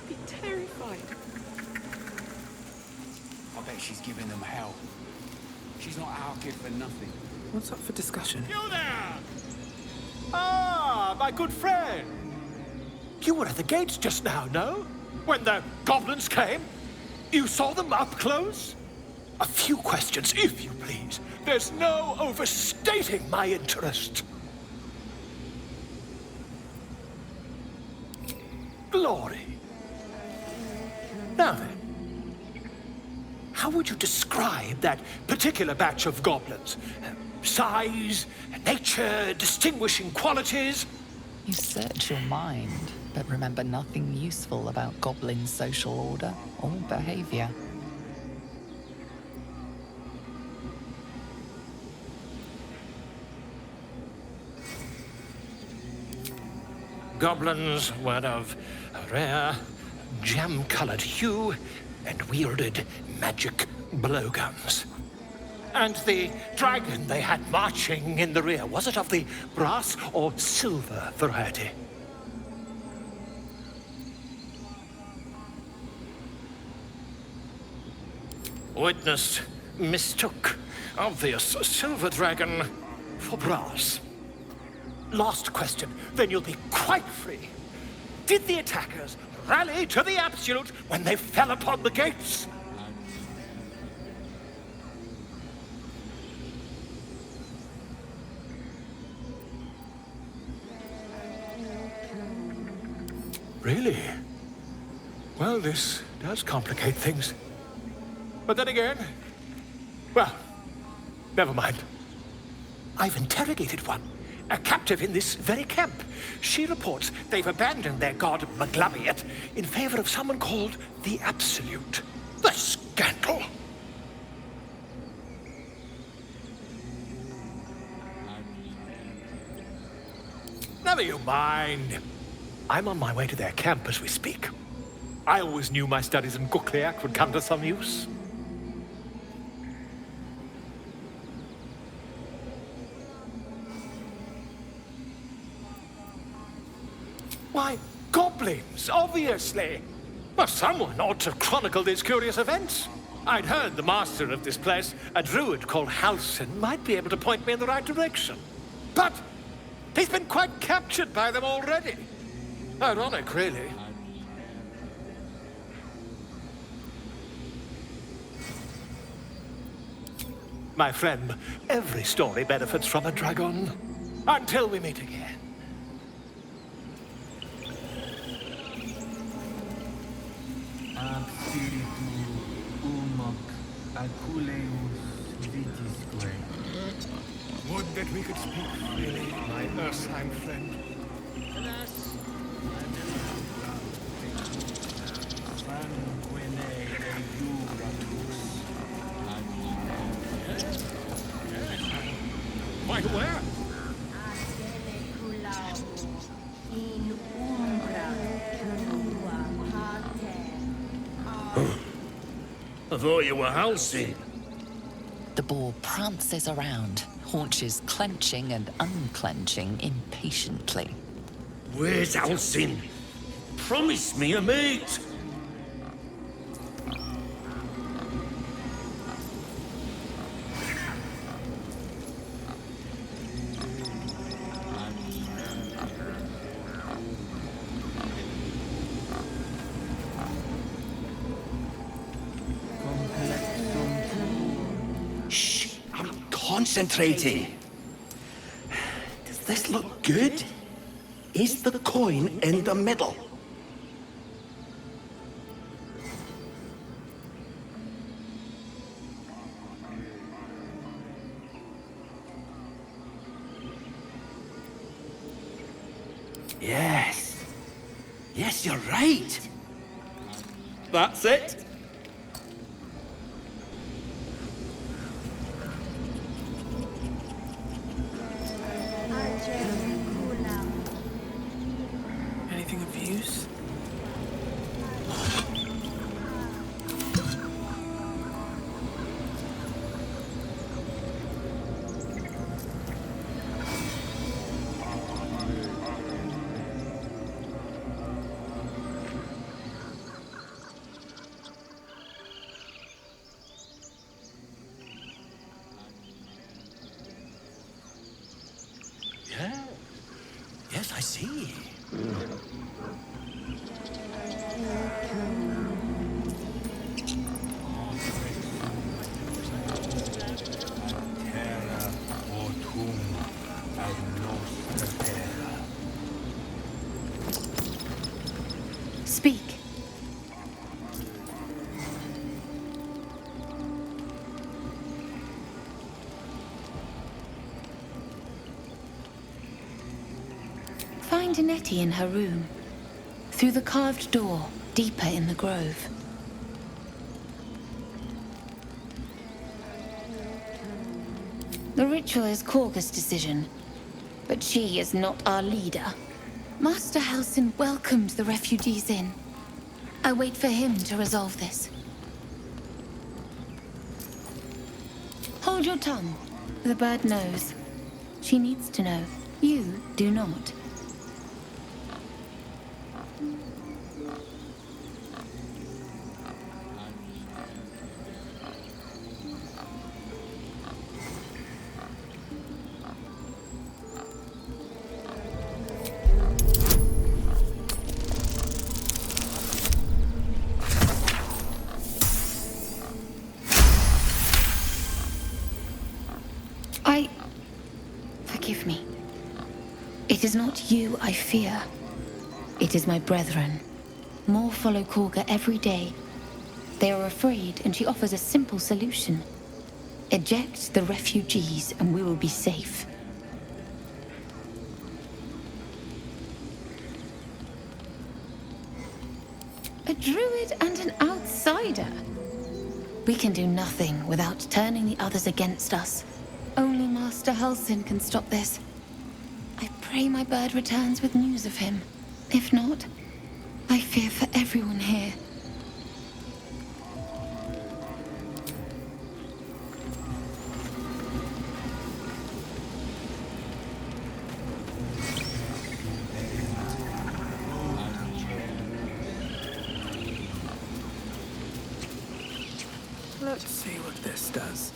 must be terrified. I bet she's giving them hell. She's not our kid for nothing. What's up for discussion? You there! Ah, my good friend. You were at the gates just now, no? When the goblins came? You saw them up close? A few questions, if you please. There's no overstating my interest. Glory. Now then, how would you describe that particular batch of goblins? Size, nature, distinguishing qualities? You search your mind, but remember nothing useful about goblin social order or behavior. Goblins were of a rare, jam-colored hue and wielded magic blowguns. And the dragon they had marching in the rear, was it of the brass or silver variety? Witness mistook obvious silver dragon for brass. Last question, then you'll be quite free. Did the attackers rally to the absolute when they fell upon the gates? Really? Well, this does complicate things. But then again, well, never mind. I've interrogated one. A captive in this very camp. She reports they've abandoned their god Maglabiet in favor of someone called the Absolute. The scandal! Never you mind. I'm on my way to their camp as we speak. I always knew my studies in Gukliak would come to some use. Why, goblins, obviously. Well, someone ought to chronicle these curious events. I'd heard the master of this place, a druid called Halsin, might be able to point me in the right direction. But he's been quite captured by them already. Ironic, really. My friend, every story benefits from a dragon. Until we meet again. Would that we could speak freely, my Ursine friend. Quite aware. I thought you were Halsey. The boar prances around, haunches clenching and unclenching impatiently. Where's Halsin? Promise me a mate. Shh, I'm concentrating. Does this look good? Is the coin in the middle? Yes. Yes, you're right. That's it. Anything of use? I see. Speak. Find Nettie in her room. Through the carved door, deeper in the grove. The ritual is Korga's decision, but she is not our leader. Master Halsin welcomed the refugees in. I wait for him to resolve this. Hold your tongue. The bird knows. She needs to know. You do not. Forgive me. It is not you I fear. It is my brethren. More follow Korga every day. They are afraid, and she offers a simple solution. Eject the refugees, and we will be safe. A druid and an outsider. We can do nothing without turning the others against us. Only Master Halsin can stop this. I pray my bird returns with news of him. If not, I fear for everyone here. Let's see what this does.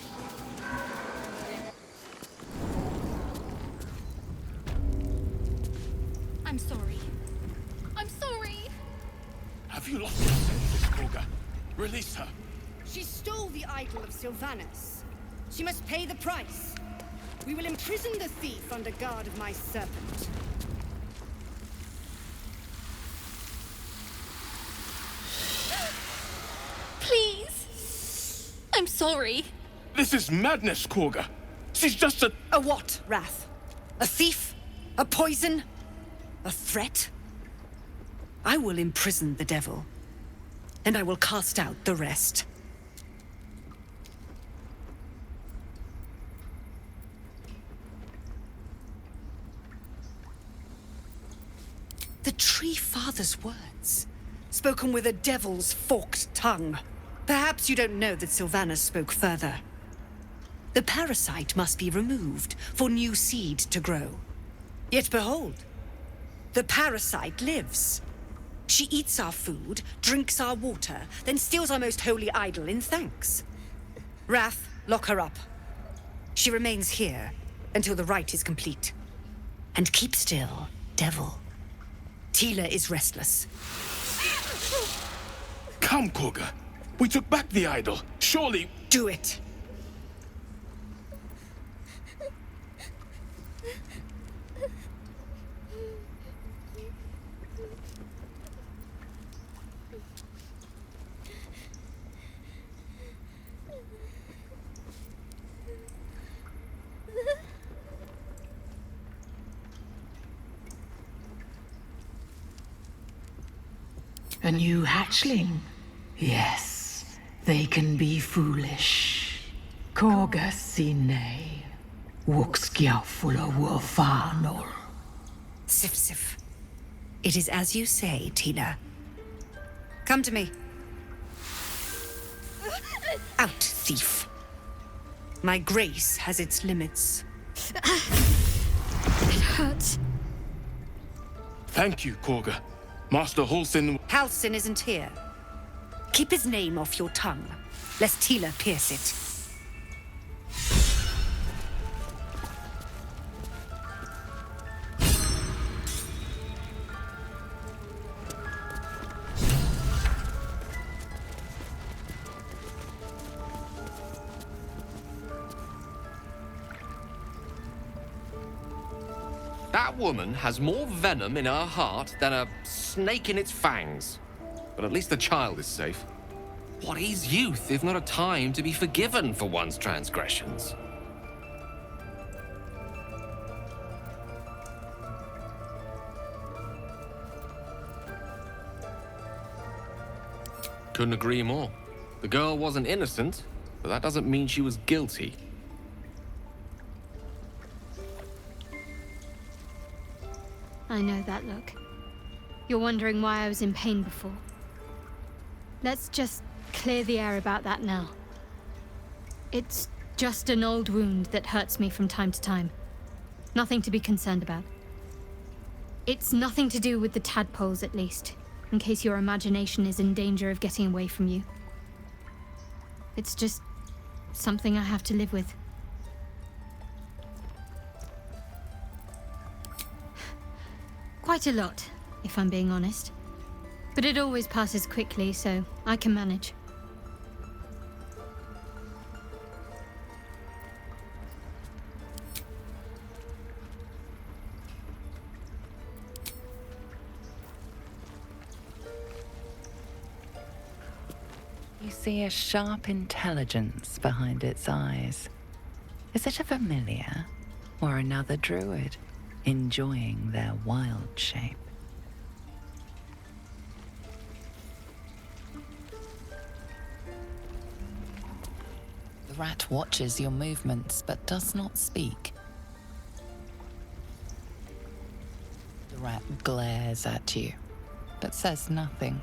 I'm sorry. I'm sorry! Have you lost your senses, Korga? Release her. She stole the idol of Sylvanas. She must pay the price. We will imprison the thief under guard of my serpent. Please! I'm sorry. This is madness, Korga. She's just a... A what, Wrath? A thief? A poison? A threat? I will imprison the devil, and I will cast out the rest. The Tree Father's words, spoken with a devil's forked tongue. Perhaps you don't know that Sylvanas spoke further. The parasite must be removed for new seed to grow. Yet behold, the parasite lives. She eats our food, drinks our water, then steals our most holy idol in thanks. Wrath, lock her up. She remains here until the rite is complete. And keep still, devil. Tila is restless. Come, Korga. We took back the idol. Surely... Do it. A new hatchling? Yes, they can be foolish. Korga sinne. Wuxgiafula wurfanol. Sif Sif. It is as you say, Tina. Come to me. Out, thief. My grace has its limits. It hurts. Thank you, Korga. Master Halsin... Halsin isn't here. Keep his name off your tongue, lest Tila pierce it. That woman has more venom in her heart than a snake in its fangs. But at least the child is safe. What is youth if not a time to be forgiven for one's transgressions? Couldn't agree more. The girl wasn't innocent, but that doesn't mean she was guilty. I know that look. You're wondering why I was in pain before. Let's just clear the air about that now. It's just an old wound that hurts me from time to time. Nothing to be concerned about. It's nothing to do with the tadpoles, at least, in case your imagination is in danger of getting away from you. It's just something I have to live with. Quite a lot, if I'm being honest. But it always passes quickly, so I can manage. You see a sharp intelligence behind its eyes. Is it a familiar or another druid enjoying their wild shape? The rat watches your movements but does not speak. The rat glares at you but says nothing.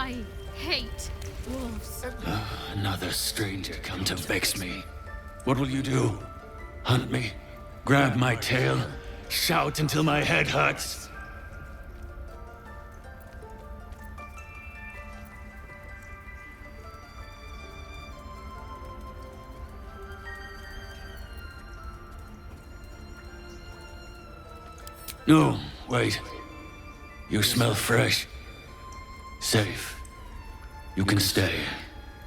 I hate wolves. Another stranger come to vex me. What will you do? Hunt me? Grab my tail? Shout until my head hurts? No, wait. You smell fresh. Safe. You can stay,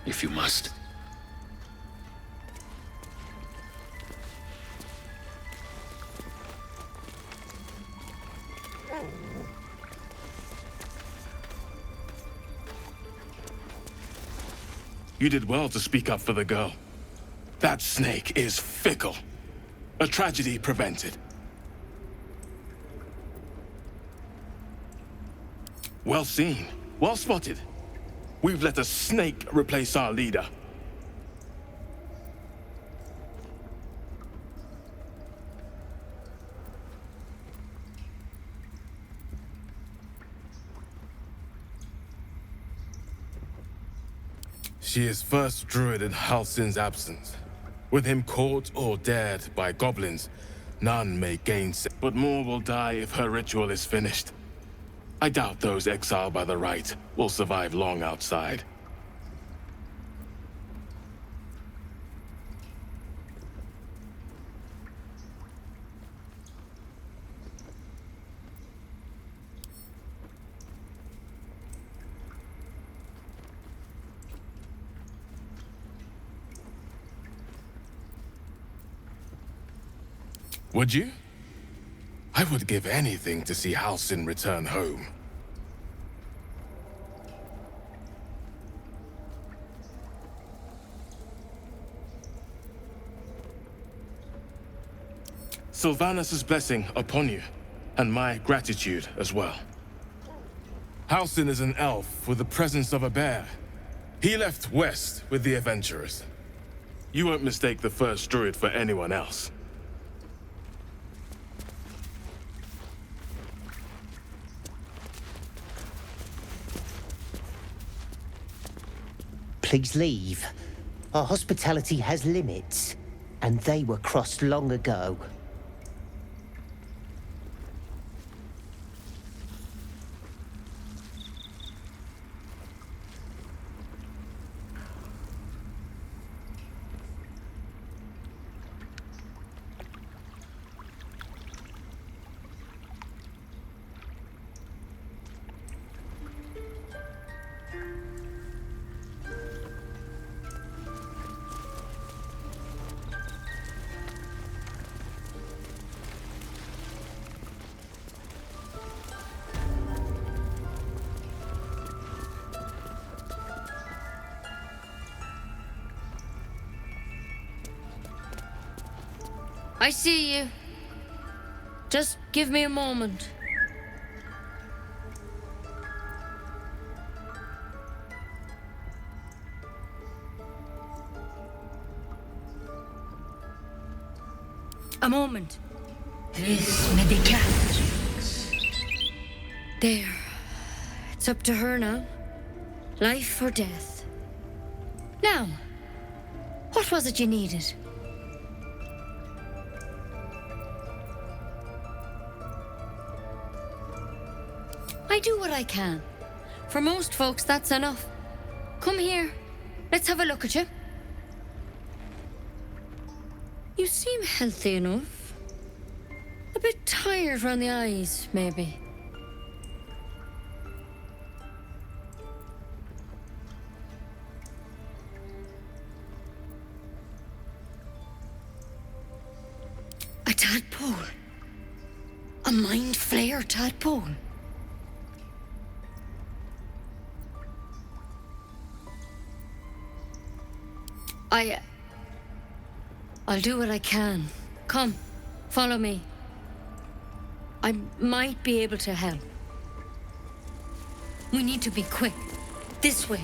if you must. You did well to speak up for the girl. That snake is fickle. A tragedy prevented. Well seen. Well spotted. We've let a snake replace our leader. She is first druid in Halsin's absence. With him caught or dared by goblins, none may gainsay. But more will die if her ritual is finished. I doubt those exiled by the right will survive long outside. Would you? I would give anything to see Halsin return home. Sylvanus' blessing upon you, and my gratitude as well. Halsin is an elf with the presence of a bear. He left west with the adventurers. You won't mistake the first druid for anyone else. Please leave. Our hospitality has limits, and they were crossed long ago. I see you. Just give me a moment. A moment. This medicat. There. It's up to her now. Life or death. Now, what was it you needed? I do what I can. For most folks, that's enough. Come here. Let's have a look at you. You seem healthy enough. A bit tired around the eyes, maybe. A tadpole. A mind flayer tadpole. I'll do what I can. Come, follow me. I might be able to help. We need to be quick. This way.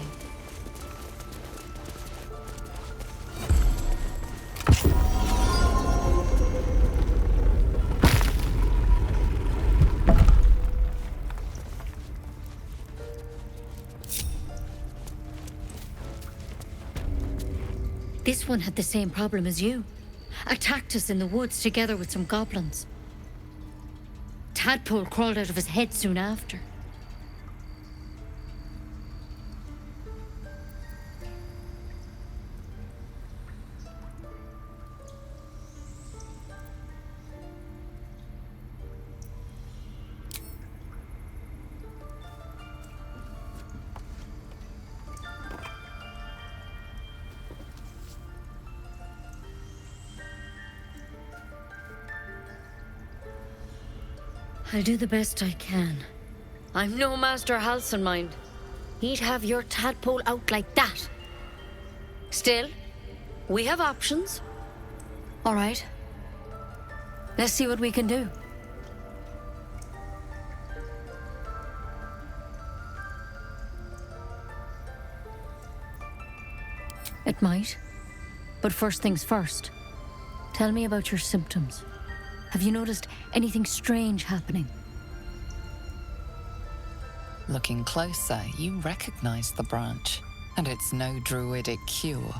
This one had the same problem as you. Attacked us in the woods together with some goblins. Tadpole crawled out of his head soon after. I'll do the best I can. I'm no Master Halsin, mind. He'd have your tadpole out like that. Still, we have options. All right. Let's see what we can do. It might. But first things first. Tell me about your symptoms. Have you noticed anything strange happening? Looking closer, you recognize the branch, and it's no druidic cure.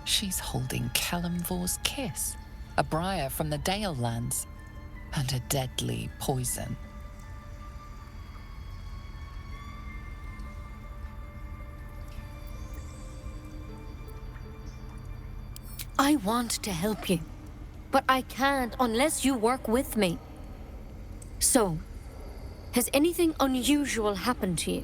She's holding Kalimvor's kiss, a briar from the Dale lands, and a deadly poison. I want to help you, but I can't unless you work with me. So, has anything unusual happened to you?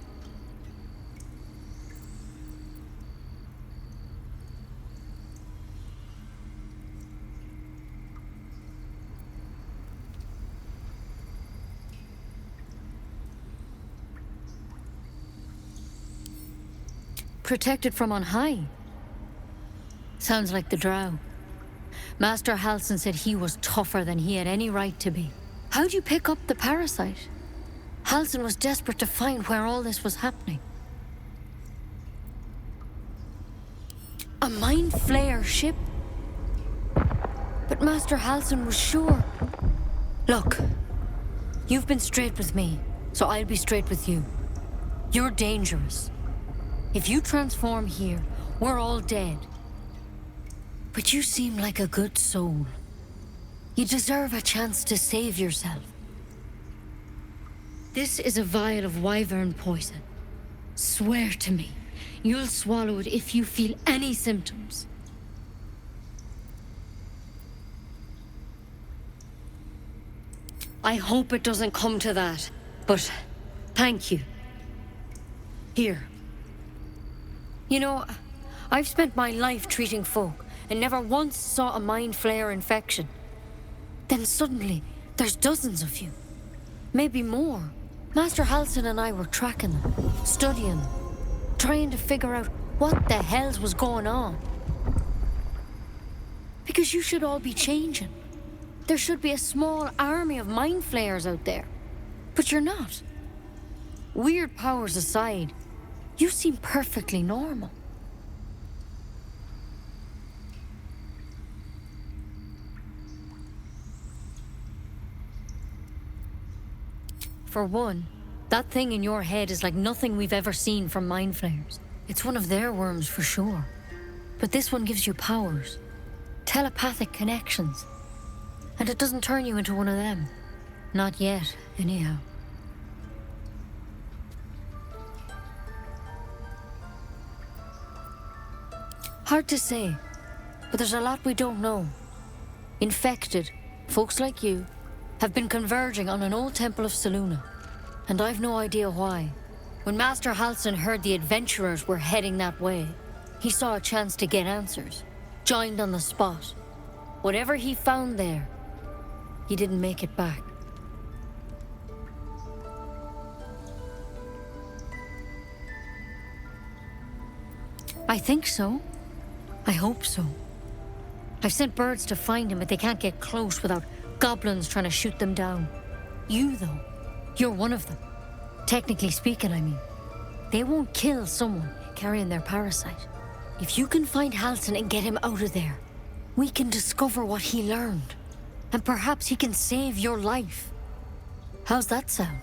Protected from on high? Sounds like the drow. Master Halsin said he was tougher than he had any right to be. How'd you pick up the parasite? Halsin was desperate to find where all this was happening. A mind flayer ship? But Master Halsin was sure. Look, you've been straight with me, so I'll be straight with you. You're dangerous. If you transform here, we're all dead. But you seem like a good soul. You deserve a chance to save yourself. This is a vial of wyvern poison. Swear to me, you'll swallow it if you feel any symptoms. I hope it doesn't come to that, but thank you. Here. You know, I've spent my life treating folk and never once saw a mind flayer infection. Then suddenly, there's dozens of you. Maybe more. Master Halsin and I were tracking them, studying them, trying to figure out what the hells was going on. Because you should all be changing. There should be a small army of mind flayers out there. But you're not. Weird powers aside, you seem perfectly normal. For one, that thing in your head is like nothing we've ever seen from mind flayers. It's one of their worms for sure. But this one gives you powers. Telepathic connections. And it doesn't turn you into one of them. Not yet, anyhow. Hard to say, but there's a lot we don't know. Infected, folks like you, have been converging on an old temple of Selûne, and I've no idea why. When Master Halsin heard the adventurers were heading that way, he saw a chance to get answers, joined on the spot. Whatever he found there, he didn't make it back. I think so. I hope so. I've sent birds to find him, but they can't get close without goblins trying to shoot them down. You, though, you're one of them. Technically speaking, I mean. They won't kill someone carrying their parasite. If you can find Halsin and get him out of there, we can discover what he learned. And perhaps he can save your life. How's that sound?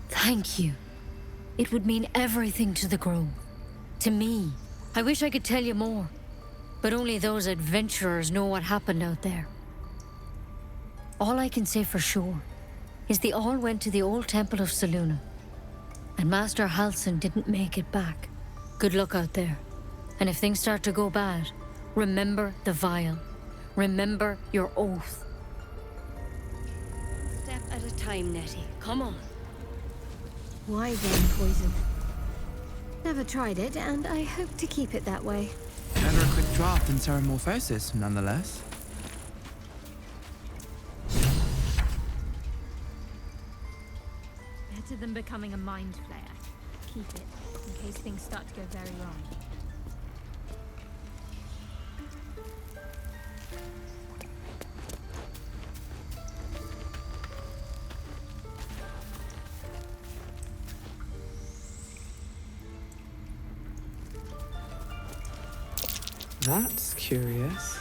Thank you. It would mean everything to the Grove. To me. I wish I could tell you more. But only those adventurers know what happened out there. All I can say for sure is they all went to the old temple of Selûne. And Master Halsin didn't make it back. Good luck out there. And if things start to go bad, remember the vial. Remember your oath. Step at a time, Nettie. Come on. Why then poison? Never tried it, and I hope to keep it that way. Never a quick draft in Ceramorphosis, nonetheless. Better than becoming a mind flayer. Keep it, in case things start to go very wrong. That's curious.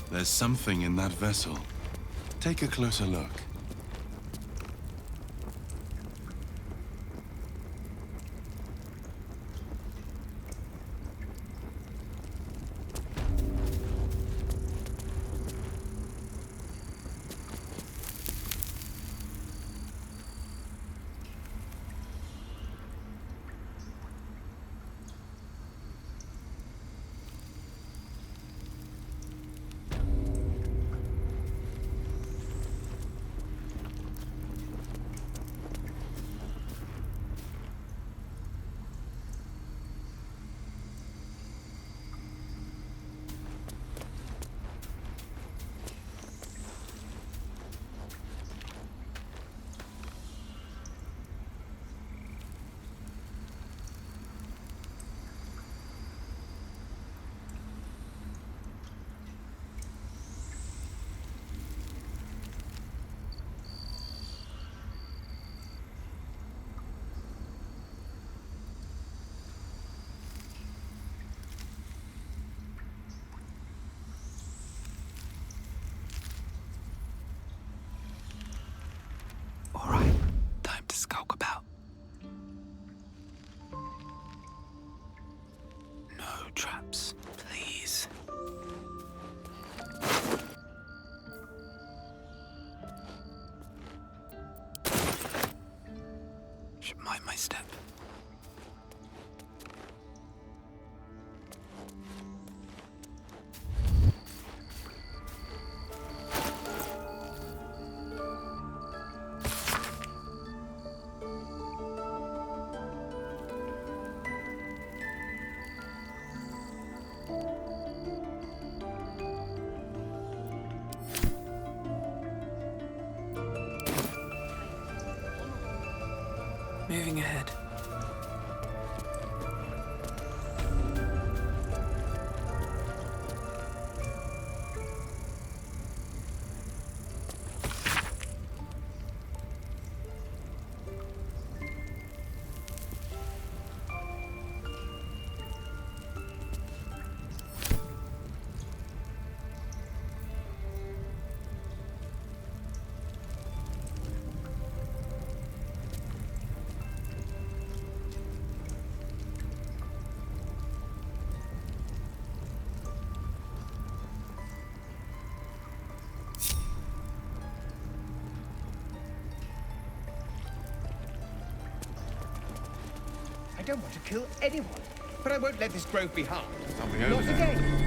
There's something in that vessel. Take a closer look. Should mind my step. Moving ahead. I don't want to kill anyone, but I won't let this grove be harmed. Something Not over there. again.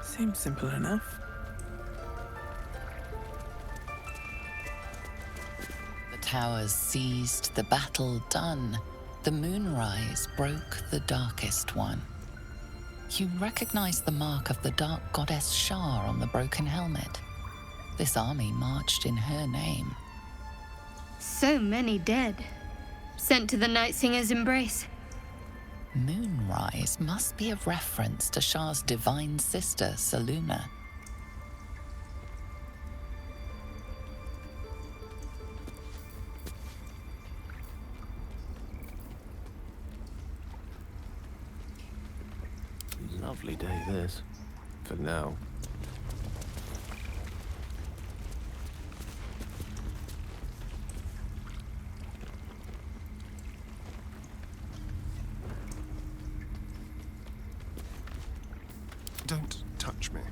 Seems simple enough. The towers seized, the battle done. The moonrise broke the darkest one. You recognize the mark of the dark goddess Shar on the broken helmet. This army marched in her name. So many dead. Sent to the Night Singer's embrace. Moonrise must be a reference to Shar's divine sister, Saluna. Lovely day, this. For now. Don't touch me.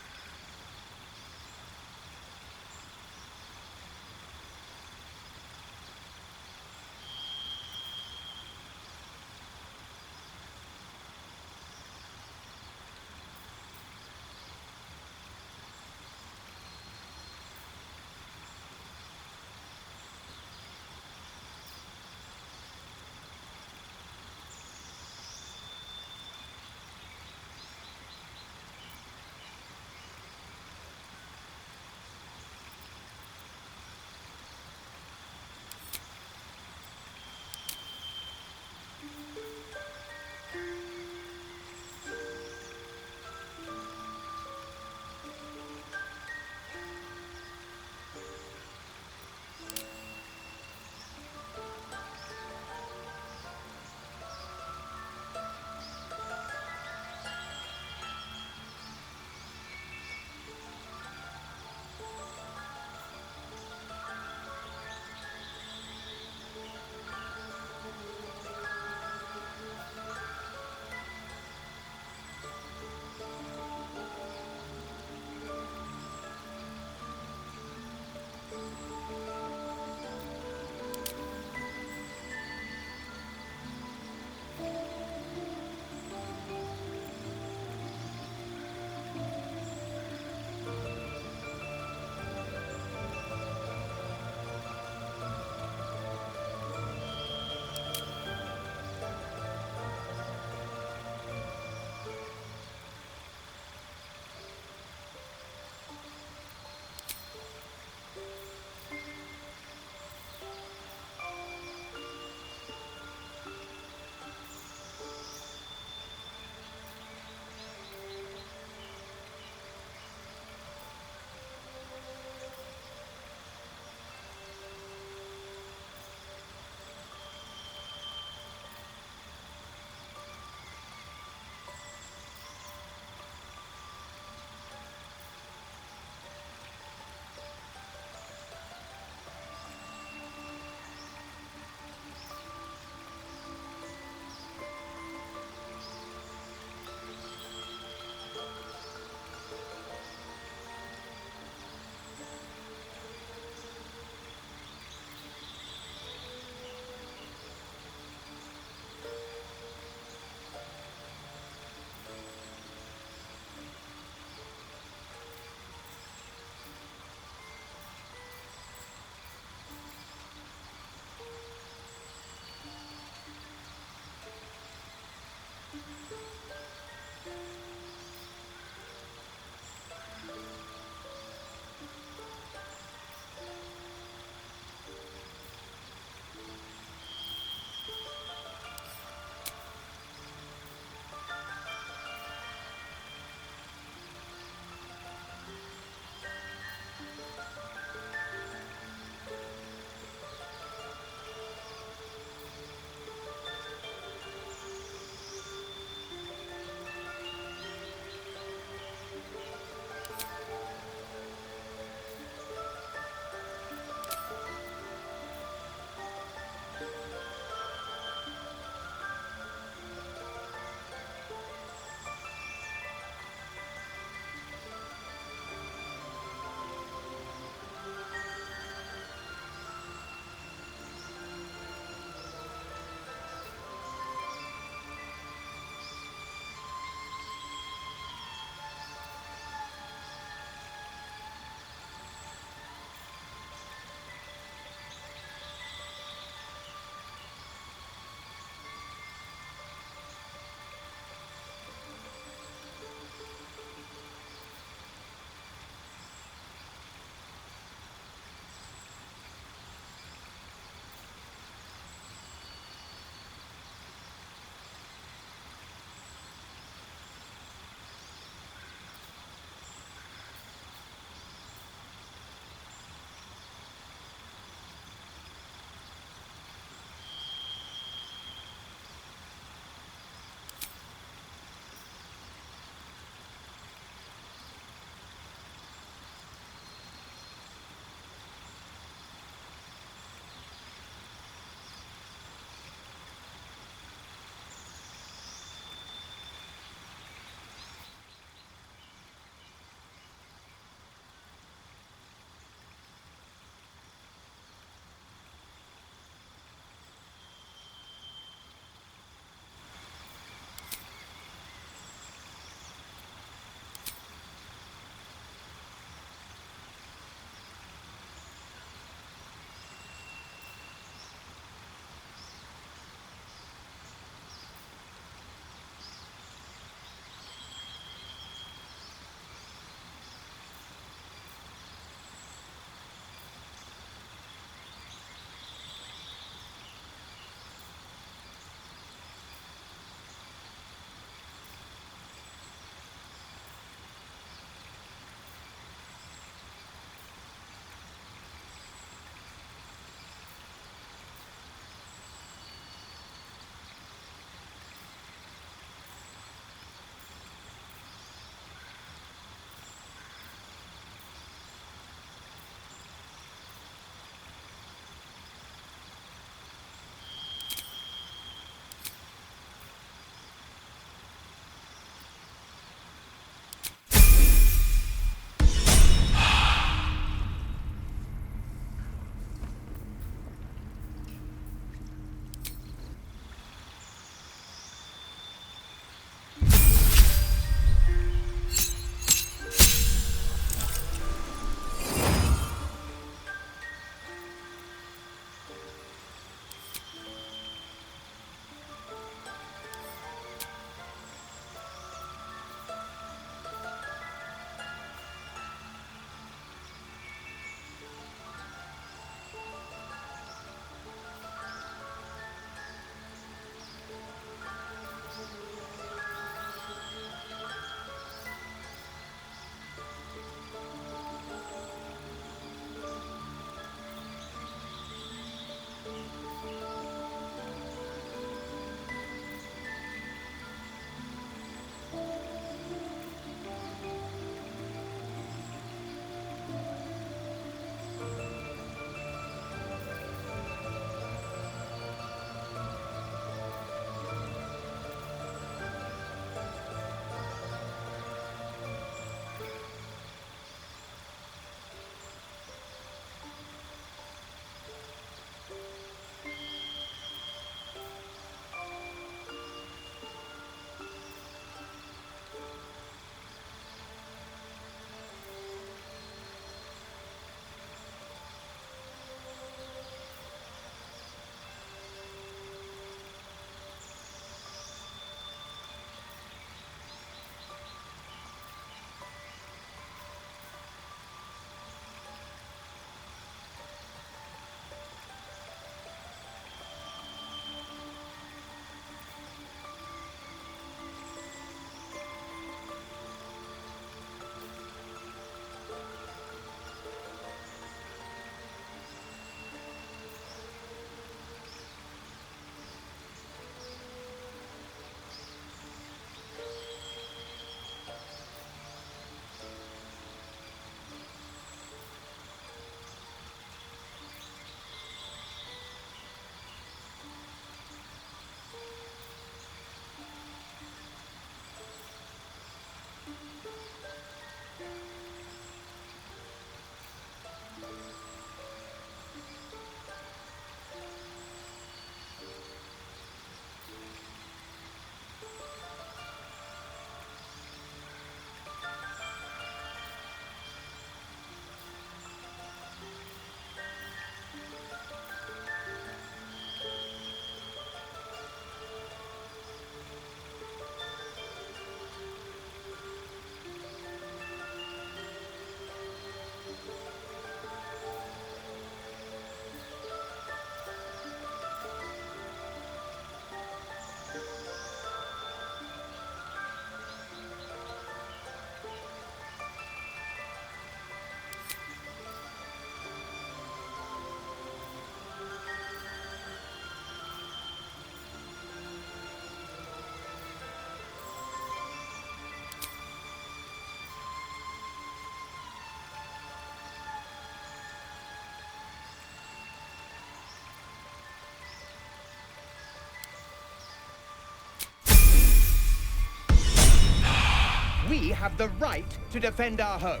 we have the right to defend our home.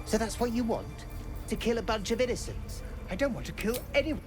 So that's what you want? To kill a bunch of innocents? I don't want to kill anyone.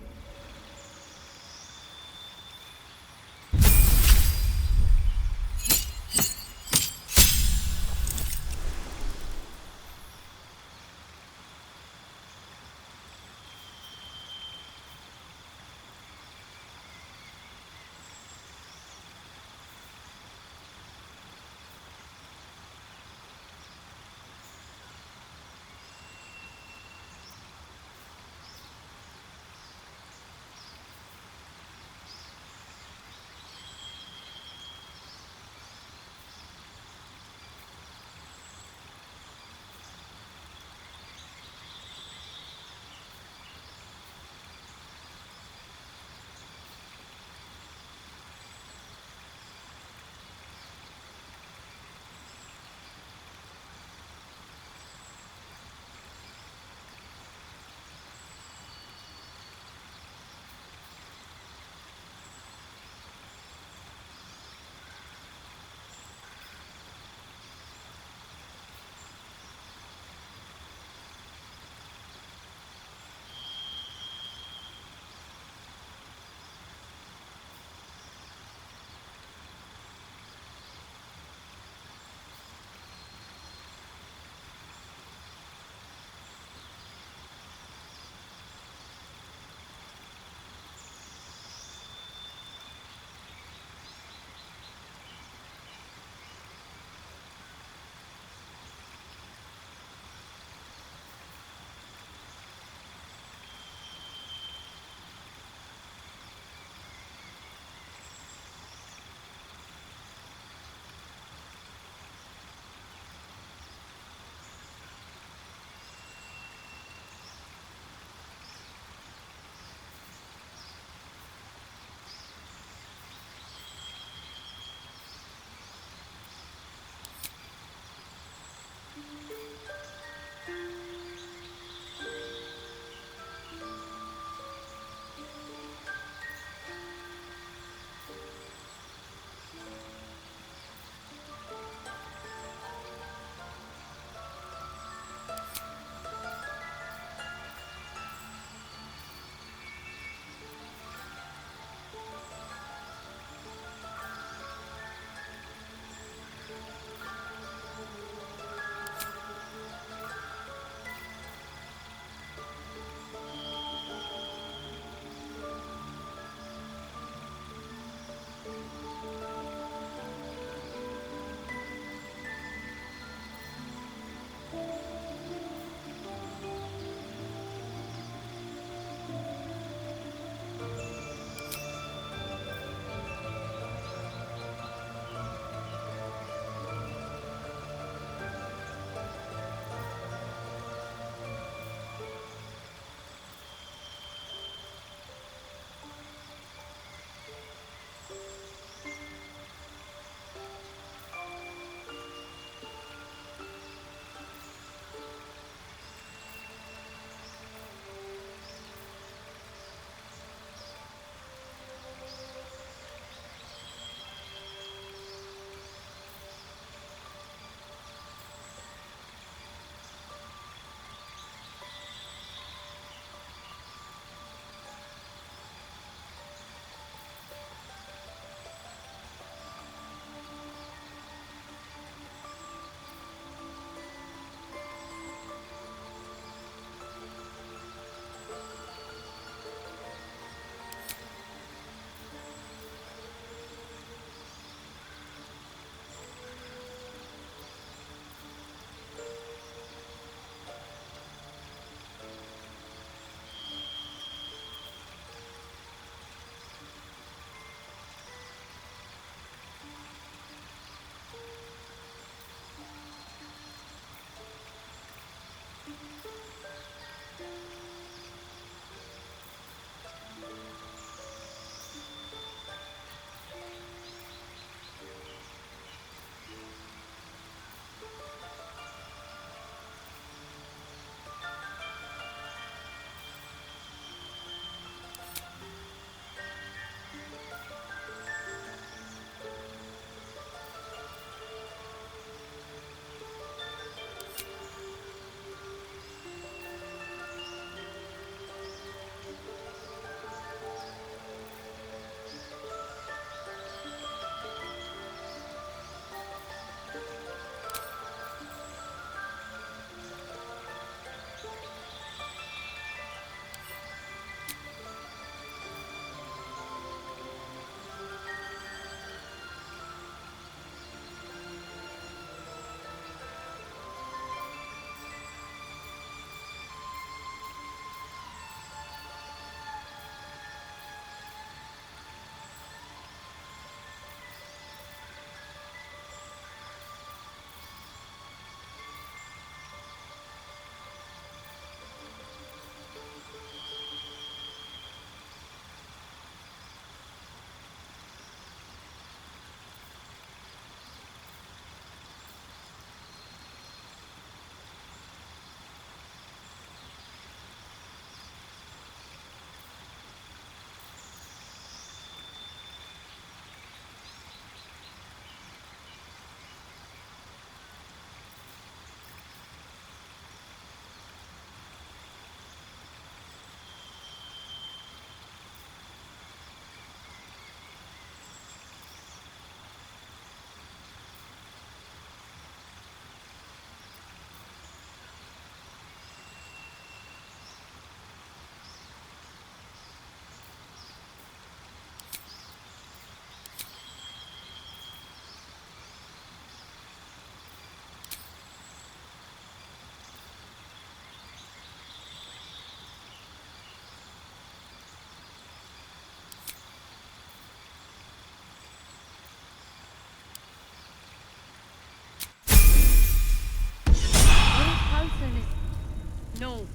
No,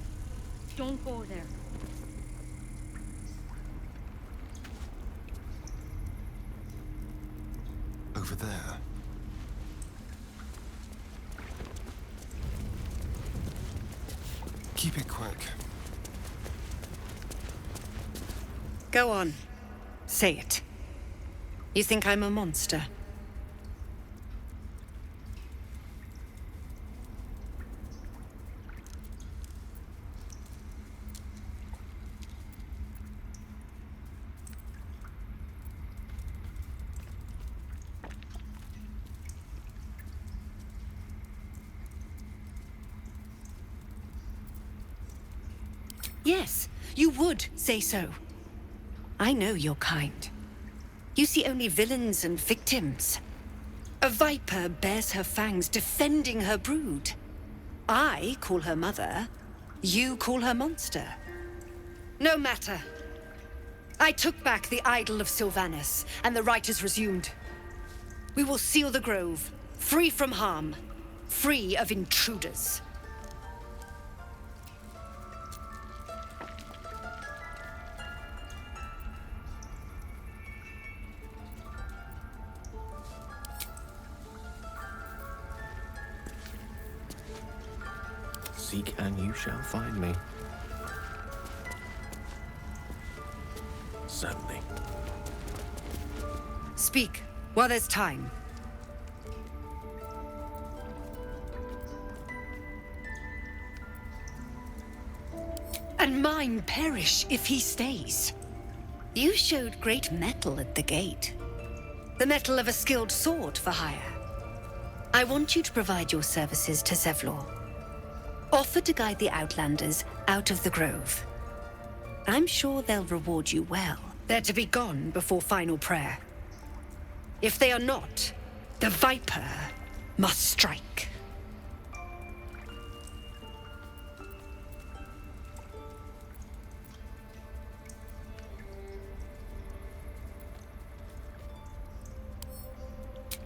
don't go there. Over there. Keep it quick. Go on. Say it. You think I'm a monster? Yes, you would say so. I know your kind. You see only villains and victims. A viper bears her fangs defending her brood. I call her mother. You call her monster. No matter. I took back the idol of Sylvanas, and the rite is resumed. We will seal the grove, free from harm, free of intruders. Seek and you shall find me. Certainly. Speak, while there's time. And mine perish if he stays. You showed great mettle at the gate. The mettle of a skilled sword for hire. I want you to provide your services to Zevlor. Offer to guide the Outlanders out of the grove. I'm sure they'll reward you well. They're to be gone before final prayer. If they are not, the Viper must strike.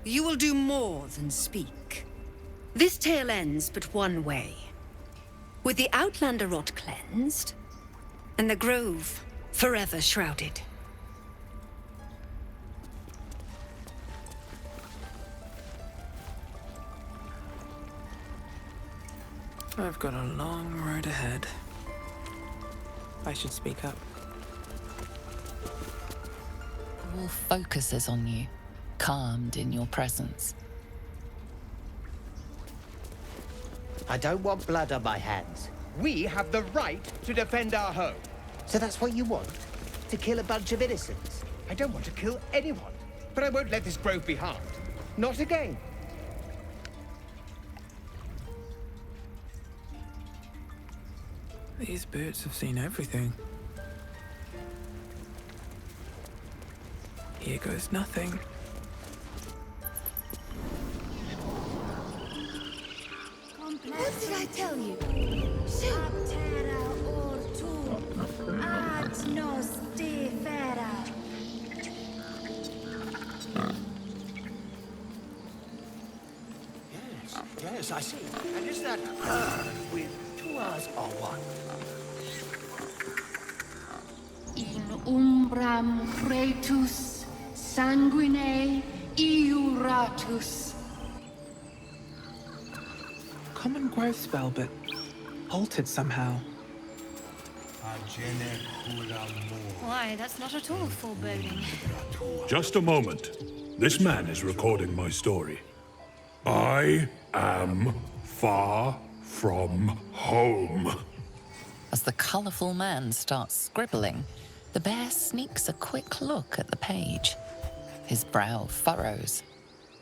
You will do more than speak. This tale ends but one way. With the Outlander rot cleansed, and the grove forever shrouded. I've got a long road ahead. I should speak up. The wolf focuses on you, calmed in your presence. I don't want blood on my hands. We have the right to defend our home. So that's what you want? To kill a bunch of innocents? I don't want to kill anyone, but I won't let this grove be harmed. Not again. These boots have seen everything. Here goes nothing. What did I tell you? Yes, I see. And is that with 2 R's or one? In umbram cretus sanguine iuratus. Common growth spell, but altered somehow. Why, that's not at all foreboding. Just a moment. This man is recording my story. I am far from home. As the colourful man starts scribbling, the bear sneaks a quick look at the page. His brow furrows.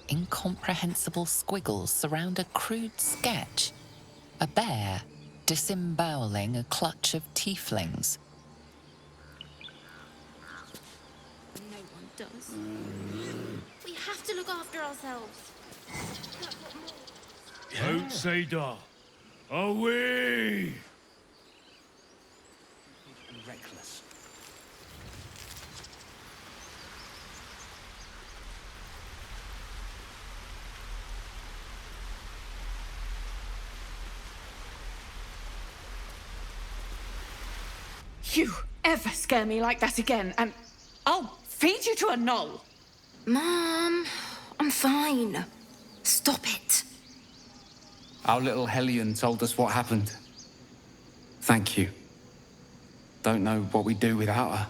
Incomprehensible squiggles surround a crude sketch. A bear disemboweling a clutch of tieflings. No one does. We have to look after ourselves. Outsider, away! Reckless. you ever scare me like that again, and I'll feed you to a gnoll. Mom, I'm fine. Stop it. Our little Hellion told us what happened. Thank you. Don't know what we'd do without her.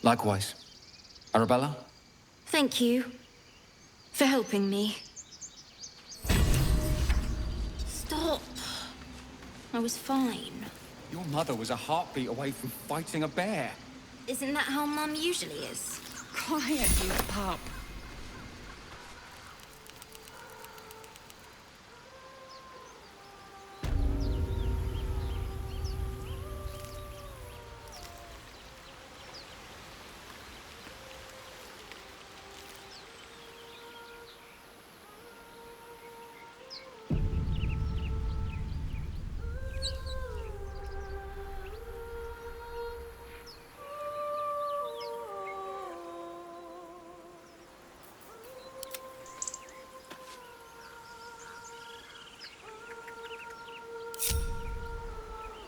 Likewise. Arabella? Thank you for helping me. Stop. I was fine. Your mother was a heartbeat away from fighting a bear. Isn't that how Mum usually is? Quiet, you pup.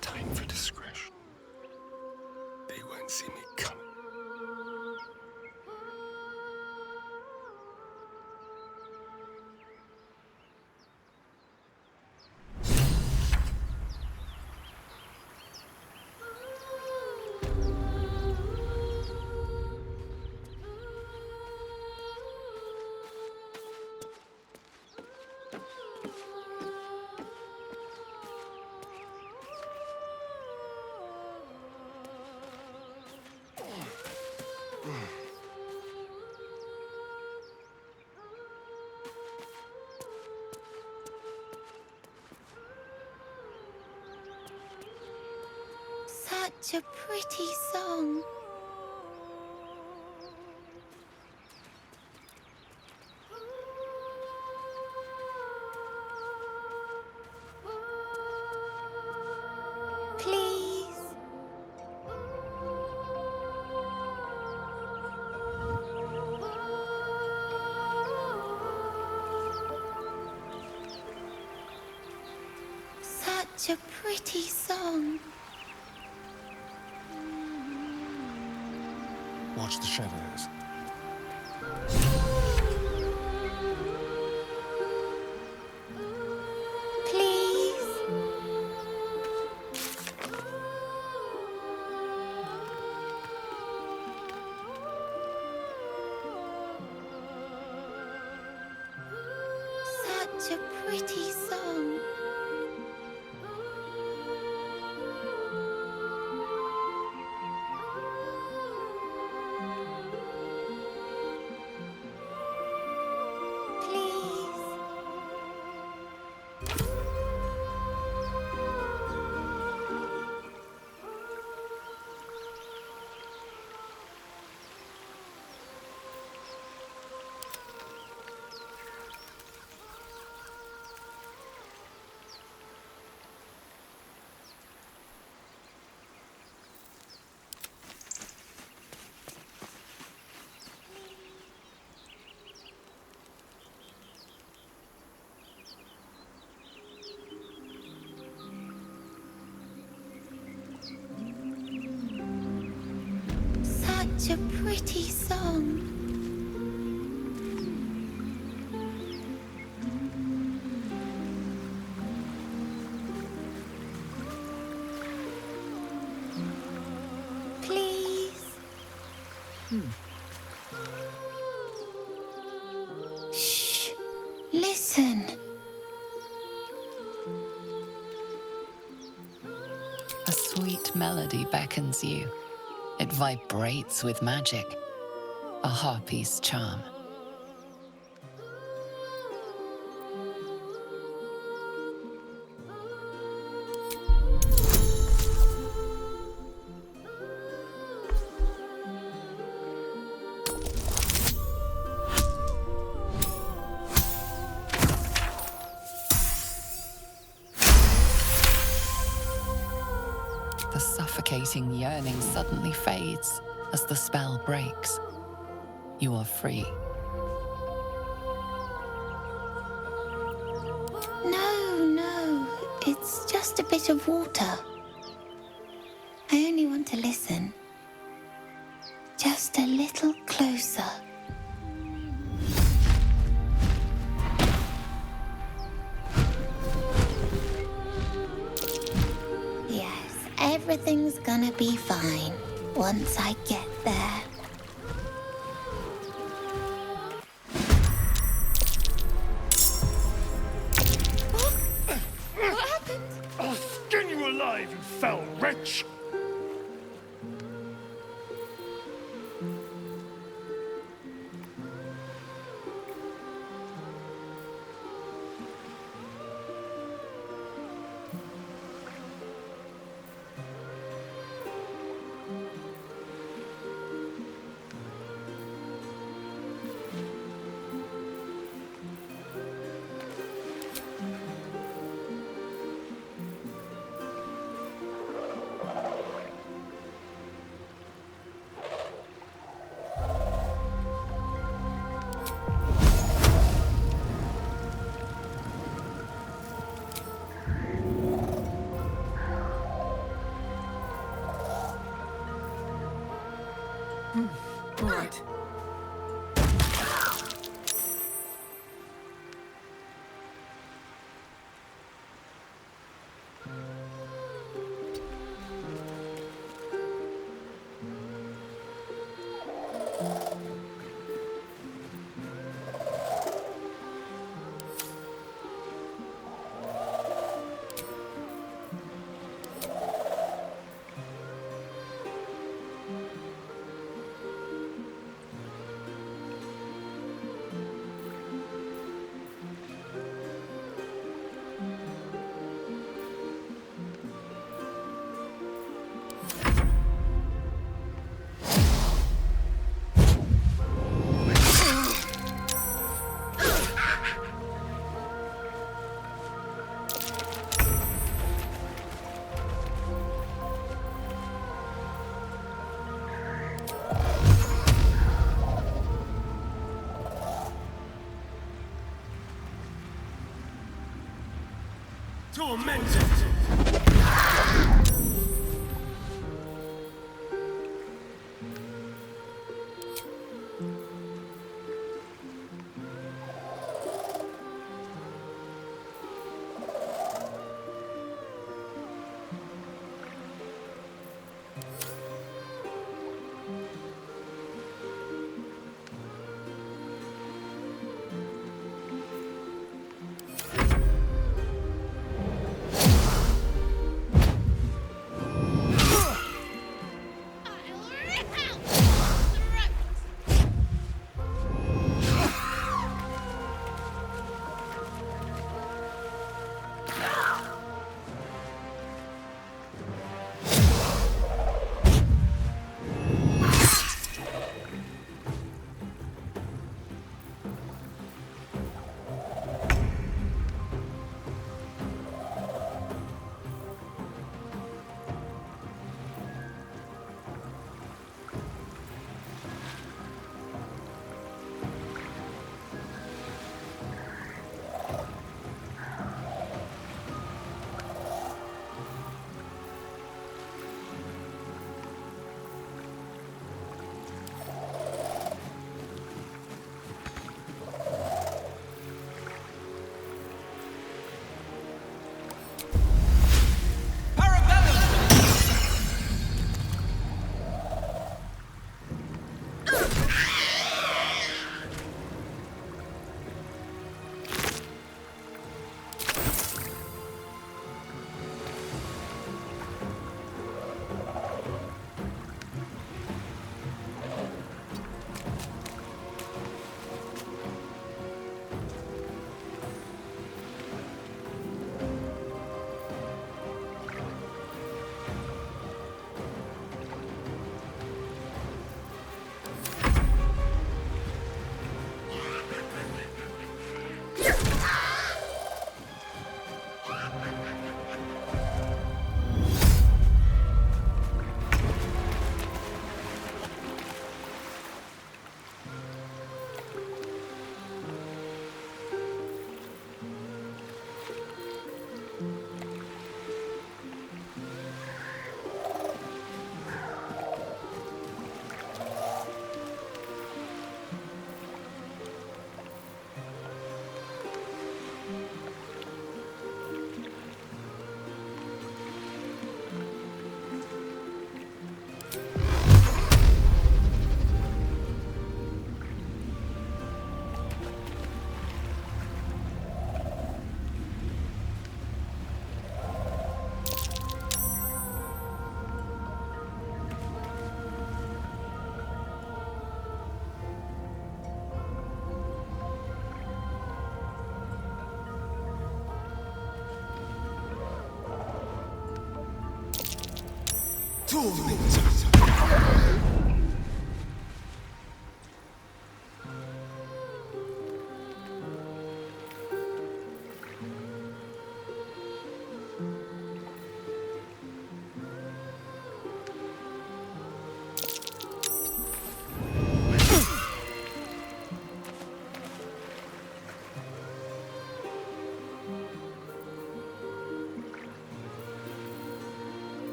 Time for discretion. They won't see me coming. Such a pretty song. Please. Such a pretty song. Watch the shadows. Please. Such a pretty song. Such a pretty song. Please. Shh. Listen. A sweet melody beckons you. It vibrates with magic, a harpy's charm. The suffocating yearning suddenly fades, As the spell breaks, you are free. No, it's just a bit of water. I only want to listen. Just a little closer. Yes, everything's gonna be fine once I get there. What happened? I'll skin you alive, you foul wretch! Right. Tormented!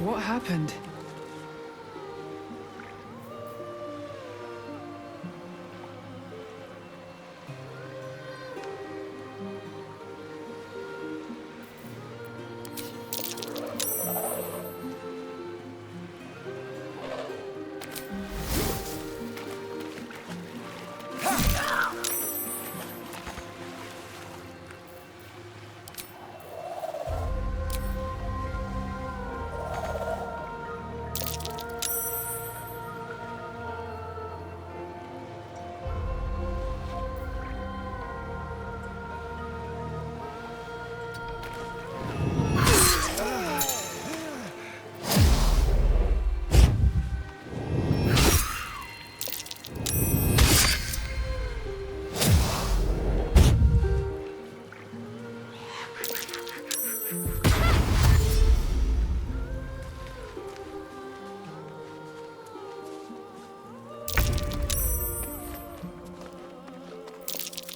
What happened?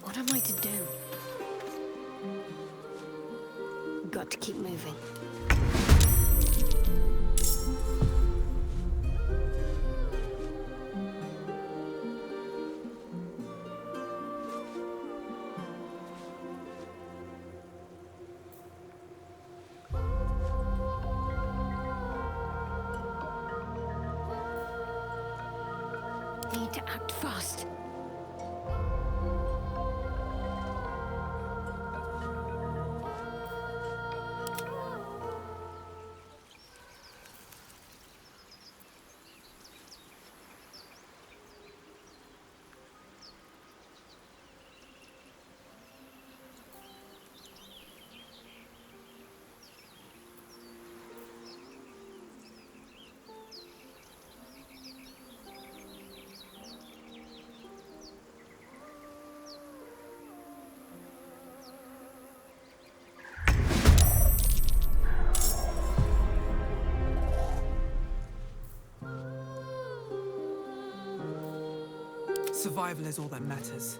What am I to do? Got to keep moving. Need to act fast. Survival is all that matters.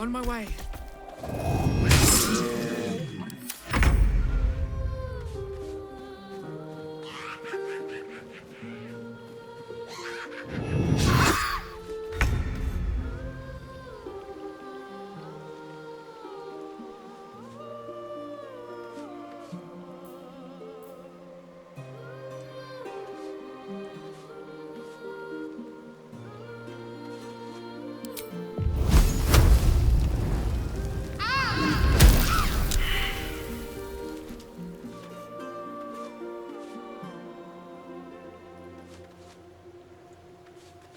On my way.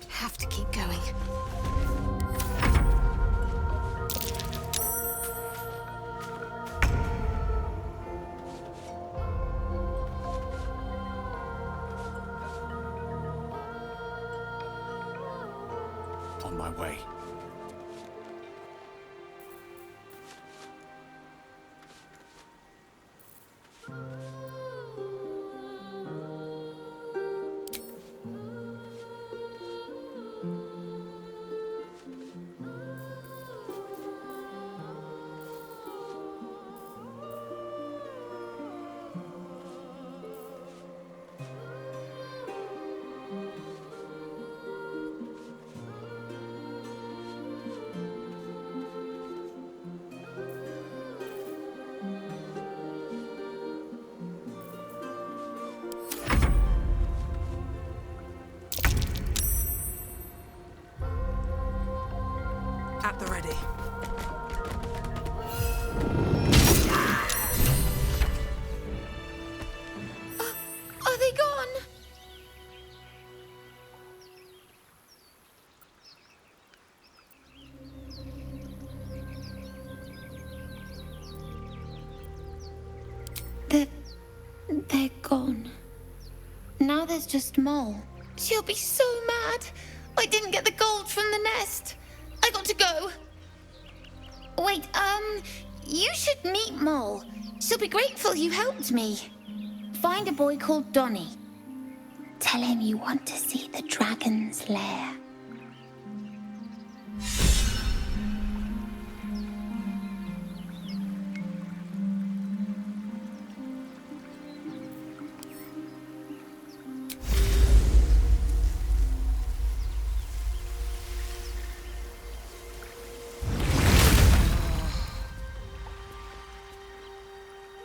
Have to keep going. On my way. At the ready. Are they gone? They're gone. Now there's just Mole. She'll be so mad. I didn't get the gold from the nest. I got to go. Wait, you should meet Mole. She'll be grateful you helped me. Find a boy called Donny. Tell him you want to see the dragon's lair.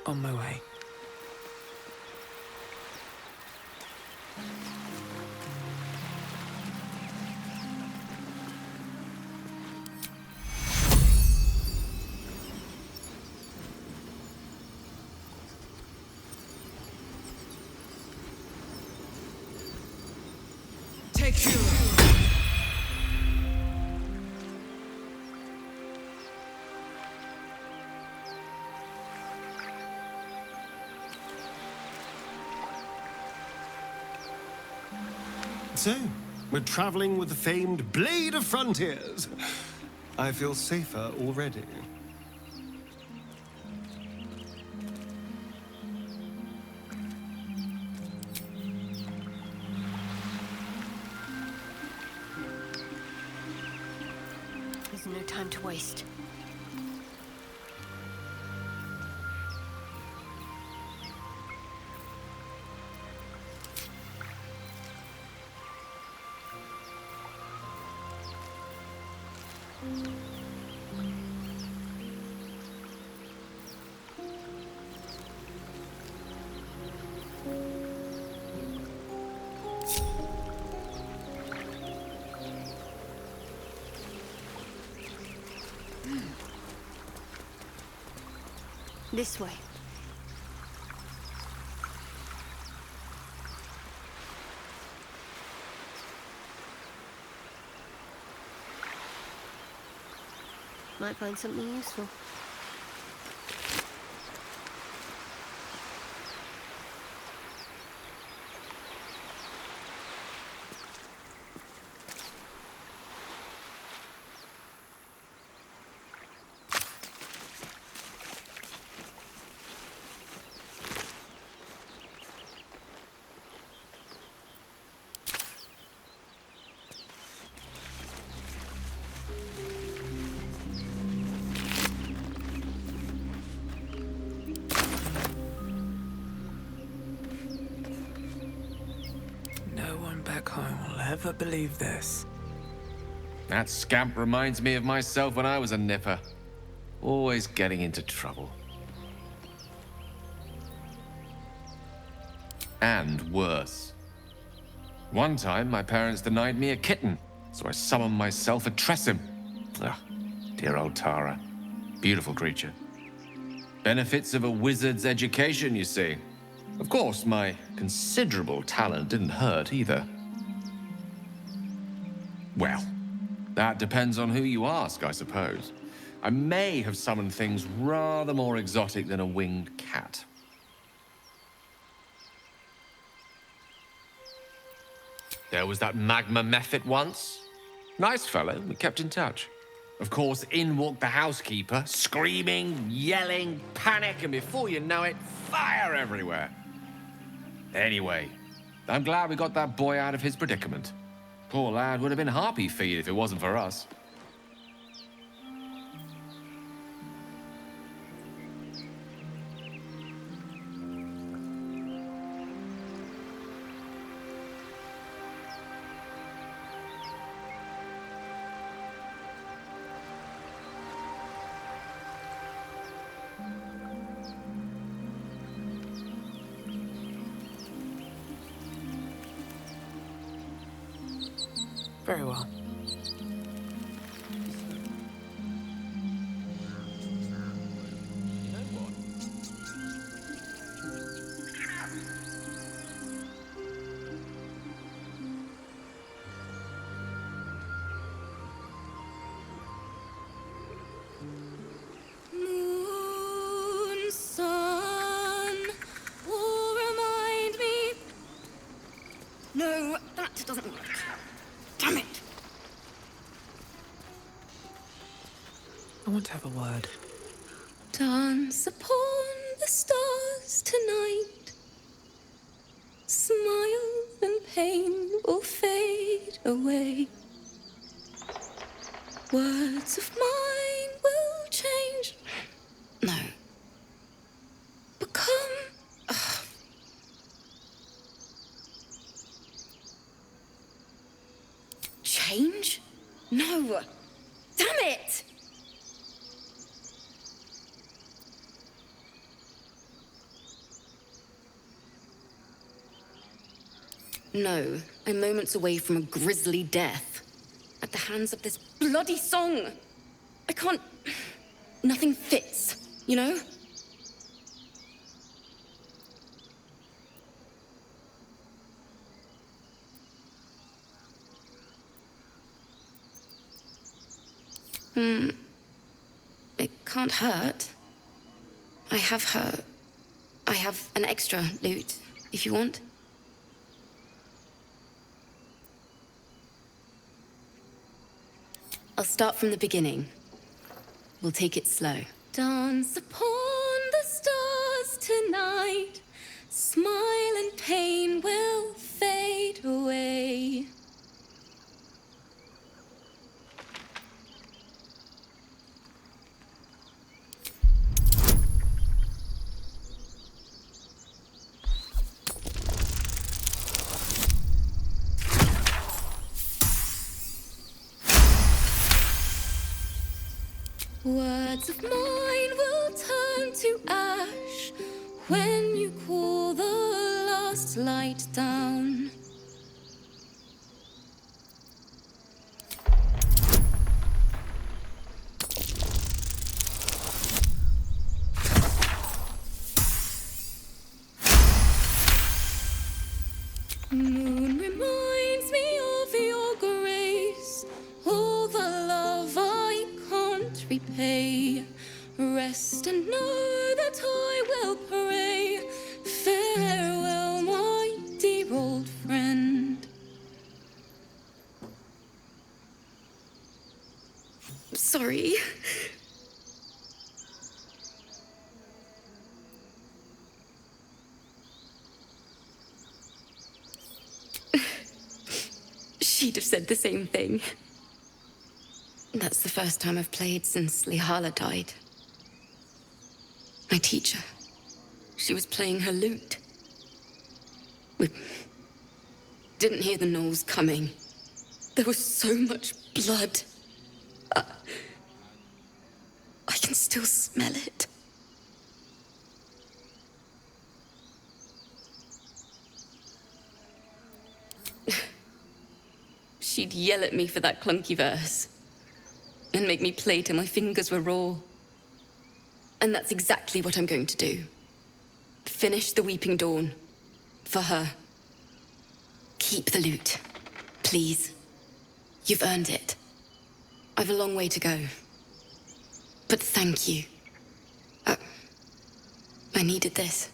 On my way. Take you. So, we're traveling with the famed Blade of Frontiers. I feel safer already. There's no time to waste. This way. Might find something useful. ever believe this. That scamp reminds me of myself when I was a nipper. Always getting into trouble. And worse. One time, my parents denied me a kitten, so I summoned myself a Tressim. Ugh, dear old Tara. Beautiful creature. Benefits of a wizard's education, you see. Of course, my considerable talent didn't hurt either. Well, that depends on who you ask, I suppose. I may have summoned things rather more exotic than a winged cat. There was that magma mephit once. Nice fellow, we kept in touch. Of course, in walked the housekeeper, screaming, yelling, panic, and before you know it, fire everywhere. Anyway, I'm glad we got that boy out of his predicament. Poor lad would have been harpy feed if it wasn't for us. Very well. Moon, sun, will remind me. No, that doesn't work. Damn it! I want to have a word. Dance upon the stars tonight. Smile and pain will fade away. Words of mine will change. No. Become. Change? No. Damn it! No, I'm moments away from a grisly death. At the hands of this bloody song. I can't. Nothing fits, you know? It can't hurt. I have an extra loot, if you want. I'll start from the beginning. We'll take it slow. Dance upon the stars tonight. Smile and pain will fade away. Words of mine will turn to ash when you cool the last light down. Moon reminds me of your grace, all the love I can't repay. Rest and know that I will pray. Farewell, my dear old friend. Sorry. She'd have said the same thing. That's the first time I've played since Lihala died. My teacher. She was playing her lute. We didn't hear the gnolls coming. There was so much blood. I can still smell it. She'd yell at me for that clunky verse and make me play till my fingers were raw. And that's exactly what I'm going to do. Finish the Weeping Dawn. For her. Keep the loot. Please. You've earned it. I've a long way to go. But thank you. I needed this.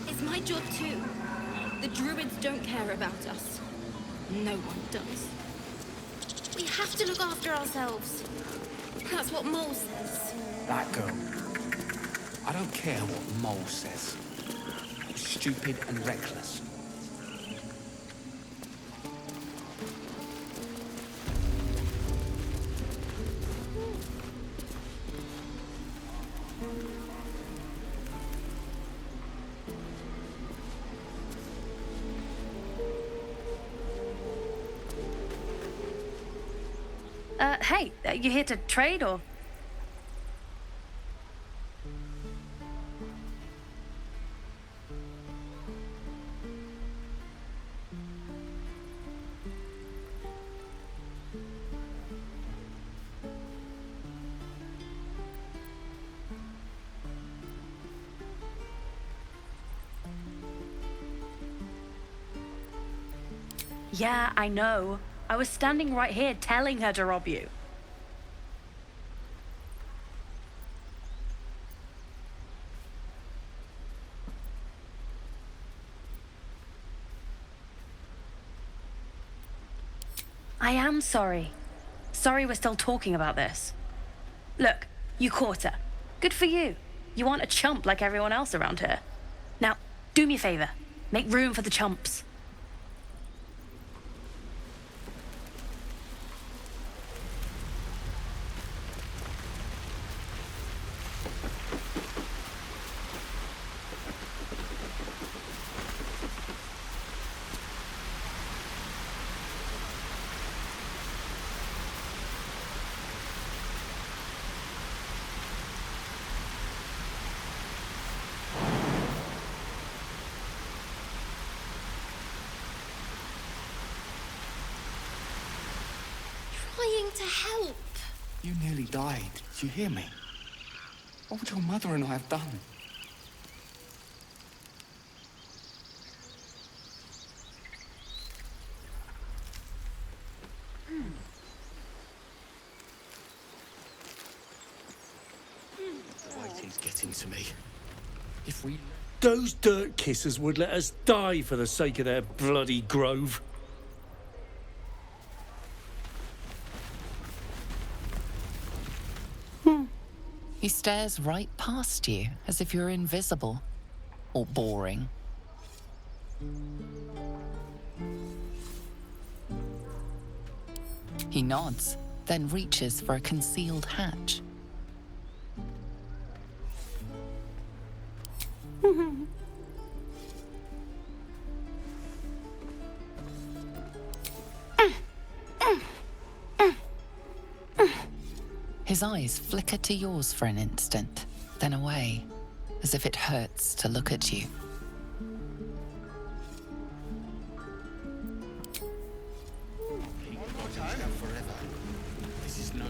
It's my job too. The Druids don't care about us. No one does. We have to look after ourselves. That's what Mole says. That girl. I don't care what Mole says. Stupid and reckless. Hey, you here to trade or? Yeah, I know. I was standing right here telling her to rob you. I am sorry. Sorry we're still talking about this. Look, you caught her. Good for you. You aren't a chump like everyone else around here. Now, do me a favor. Make room for the chumps. Trying to help. You nearly died. Do you hear me? What would your mother and I have done? Waiting's getting to me. If we... Those dirt kissers would let us die for the sake of their bloody grove. He stares right past you, as if you're invisible. Or boring. He nods, then reaches for a concealed hatch. His eyes flicker to yours for an instant, then away, as if it hurts to look at you. This is no...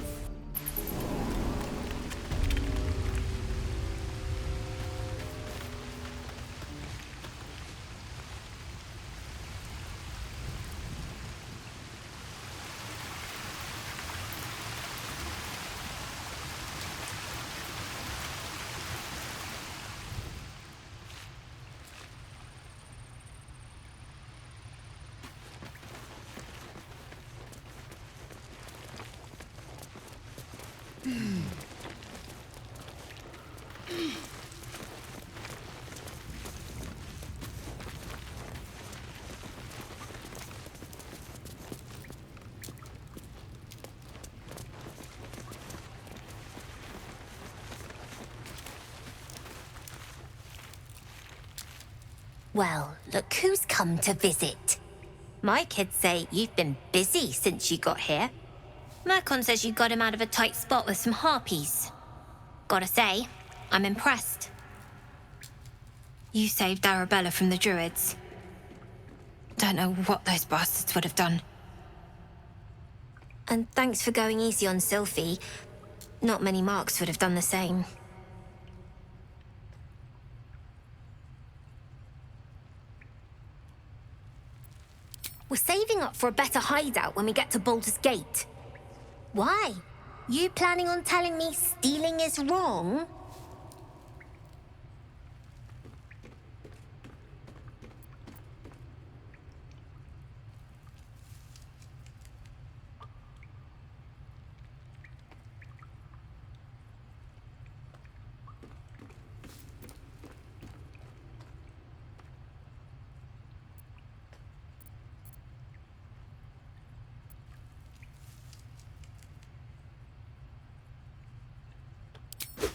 Well, look who's come to visit. My kids say you've been busy since you got here. Mercon says you got him out of a tight spot with some harpies. Gotta say, I'm impressed. You saved Arabella from the Druids. Don't know what those bastards would have done. And thanks for going easy on Sylphie. Not many marks would have done the same. We're saving up for a better hideout when we get to Baldur's Gate. Why? You planning on telling me stealing is wrong?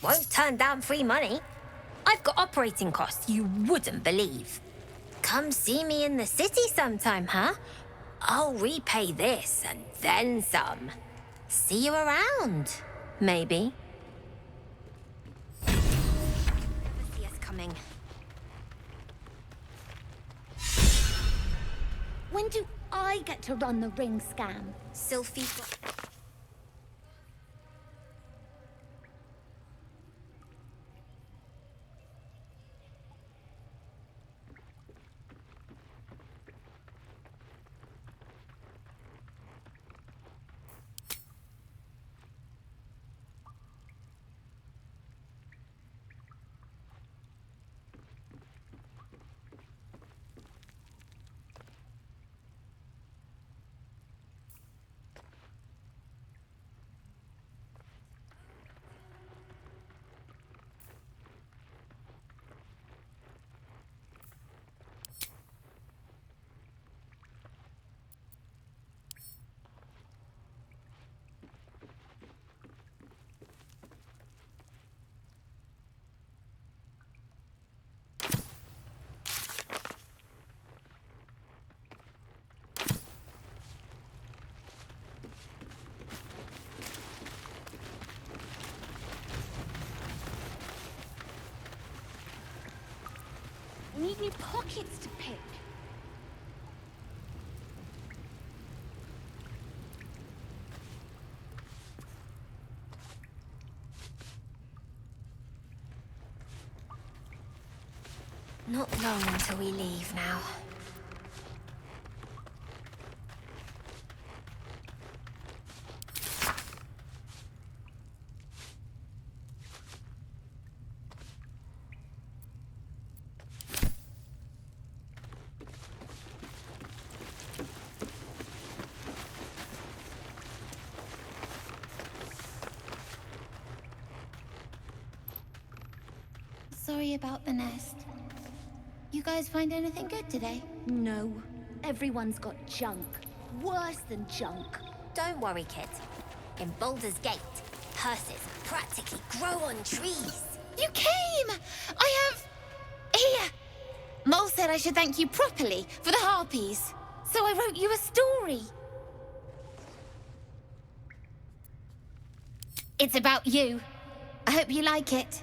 Won't turn down free money. I've got operating costs you wouldn't believe. Come see me in the city sometime, huh? I'll repay this and then some. See you around, maybe. Never see us coming. When do I get to run the ring scam? Sylphie. I need new pockets to pick. Not long until we leave now. Sorry about the nest. You guys find anything good today? No. Everyone's got junk. Worse than junk. Don't worry, kid. In Baldur's Gate, purses practically grow on trees. You came! I have... Here! Mole said I should thank you properly for the harpies. So I wrote you a story. It's about you. I hope you like it.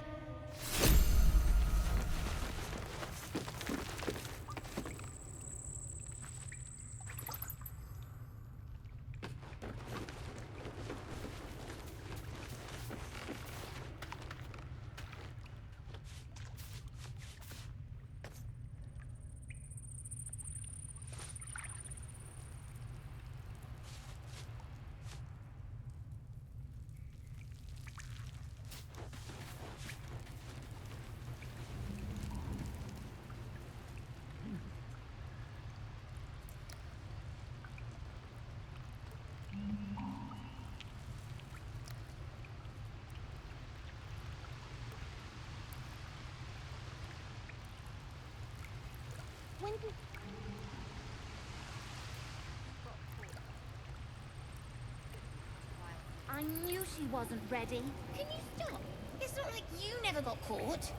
When did... I knew she wasn't ready. Can you stop? It's not like you never got caught.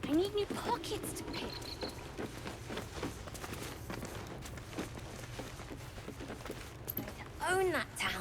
I need new pockets to pick. Own that town.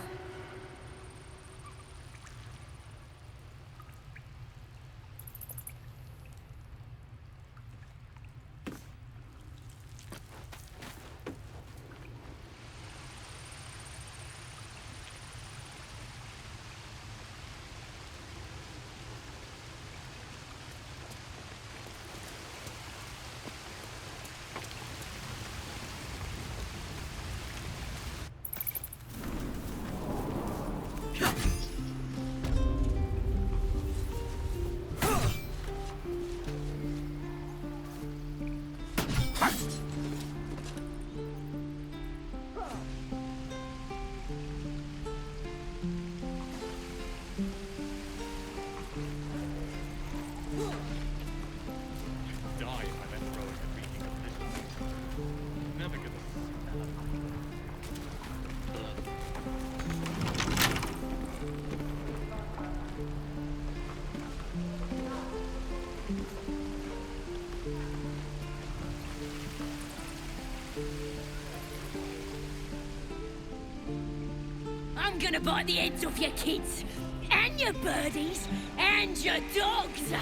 I'm gonna bite the heads off your kids, and your birdies, and your dogs!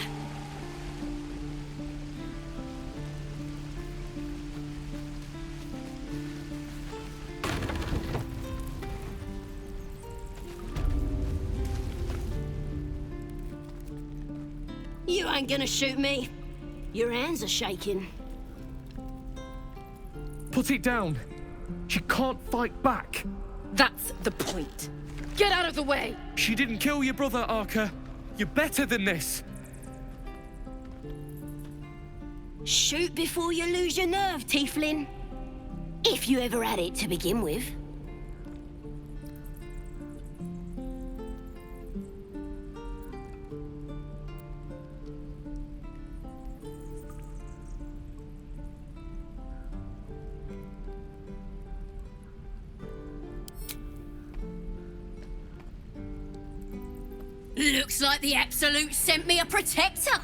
You ain't gonna shoot me. Your hands are shaking. Put it down. She can't fight back. That's the point. Get out of the way! She didn't kill your brother, Arca. You're better than this. Shoot before you lose your nerve, Tiefling. If you ever had it to begin with. Looks like the Absolute sent me a protector.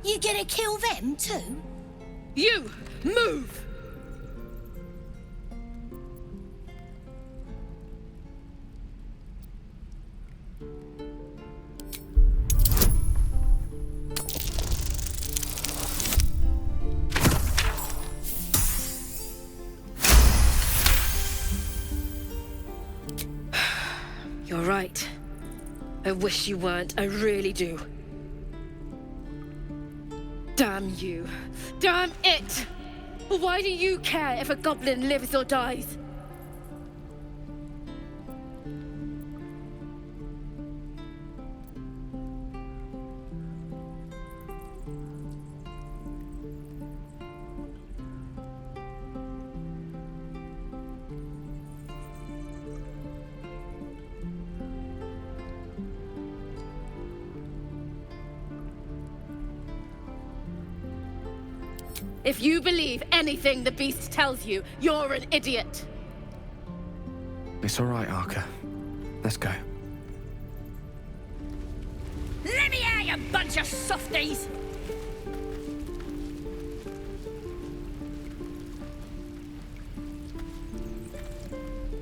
You gonna kill them too? You, move! You're right. I wish you weren't, I really do. Damn you. Damn it! Why do you care if a goblin lives or dies? If you believe anything the beast tells you, you're an idiot. It's all right, Arca. Let's go. Let me out, you bunch of softies!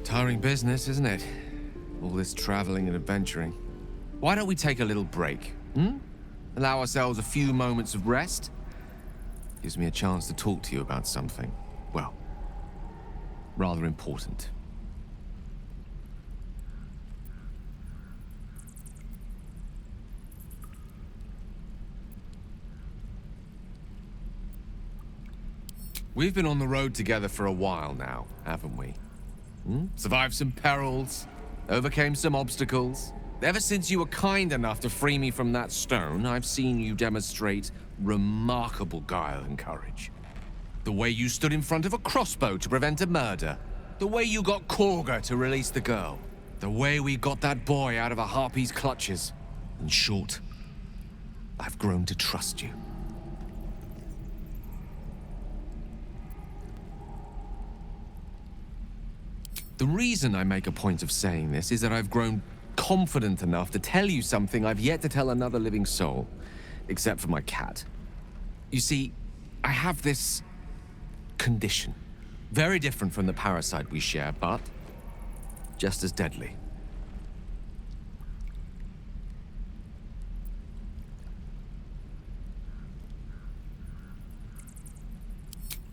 Tiring business, isn't it? All this traveling and adventuring. Why don't we take a little break, hmm? Allow ourselves a few moments of rest? Gives me a chance to talk to you about something, well, rather important. We've been on the road together for a while now, haven't we? Survived some perils, overcame some obstacles. Ever since you were kind enough to free me from that stone, I've seen you demonstrate remarkable guile and courage. The way you stood in front of a crossbow to prevent a murder. The way you got Korga to release the girl. The way we got that boy out of a harpy's clutches. In short, I've grown to trust you. The reason I make a point of saying this is that I've grown confident enough to tell you something I've yet to tell another living soul, except for my cat. You see, I have this condition. Very different from the parasite we share, but just as deadly.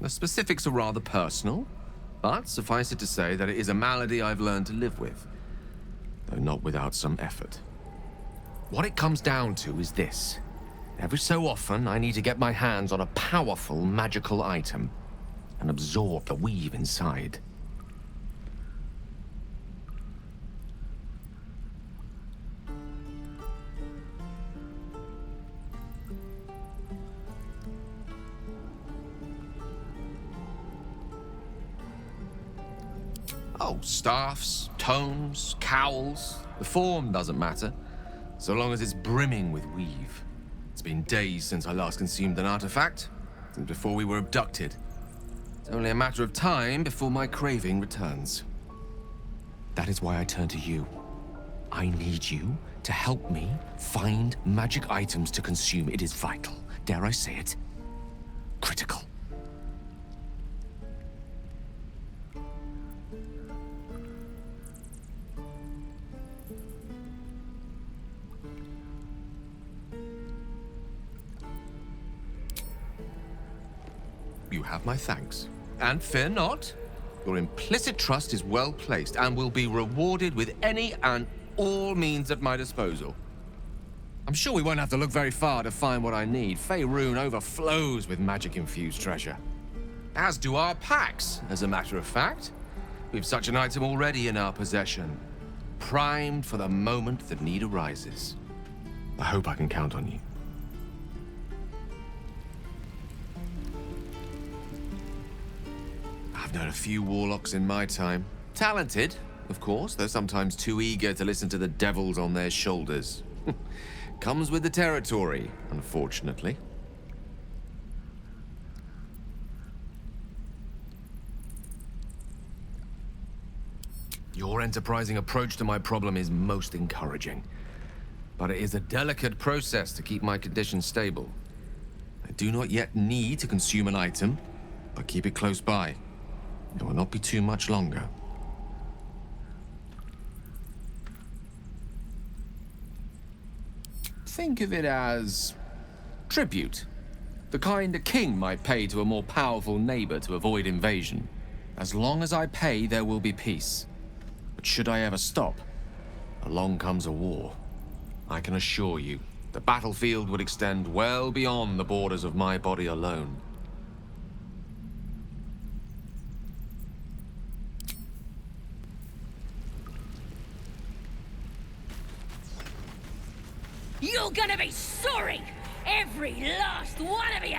The specifics are rather personal, but suffice it to say that it is a malady I've learned to live with, though not without some effort. What it comes down to is this. Every so often, I need to get my hands on a powerful magical item and absorb the weave inside. Oh, staffs, tomes, cowls. The form doesn't matter, so long as it's brimming with weave. It's been days since I last consumed an artifact, since before we were abducted. It's only a matter of time before my craving returns. That is why I turn to you. I need you to help me find magic items to consume. It is vital. Dare I say it? Critical. You have my thanks. And fear not, your implicit trust is well placed and will be rewarded with any and all means at my disposal. I'm sure we won't have to look very far to find what I need. Faerun overflows with magic-infused treasure. As do our packs, as a matter of fact. We've such an item already in our possession, primed for the moment that need arises. I hope I can count on you. I've known a few warlocks in my time. Talented, of course, though sometimes too eager to listen to the devils on their shoulders. Comes with the territory, unfortunately. Your enterprising approach to my problem is most encouraging. But it is a delicate process to keep my condition stable. I do not yet need to consume an item, but keep it close by. It will not be too much longer. Think of it as tribute. The kind a king might pay to a more powerful neighbor to avoid invasion. As long as I pay, there will be peace. But should I ever stop, along comes a war. I can assure you, the battlefield would extend well beyond the borders of my body alone. You're gonna be sorry! Every last one of you!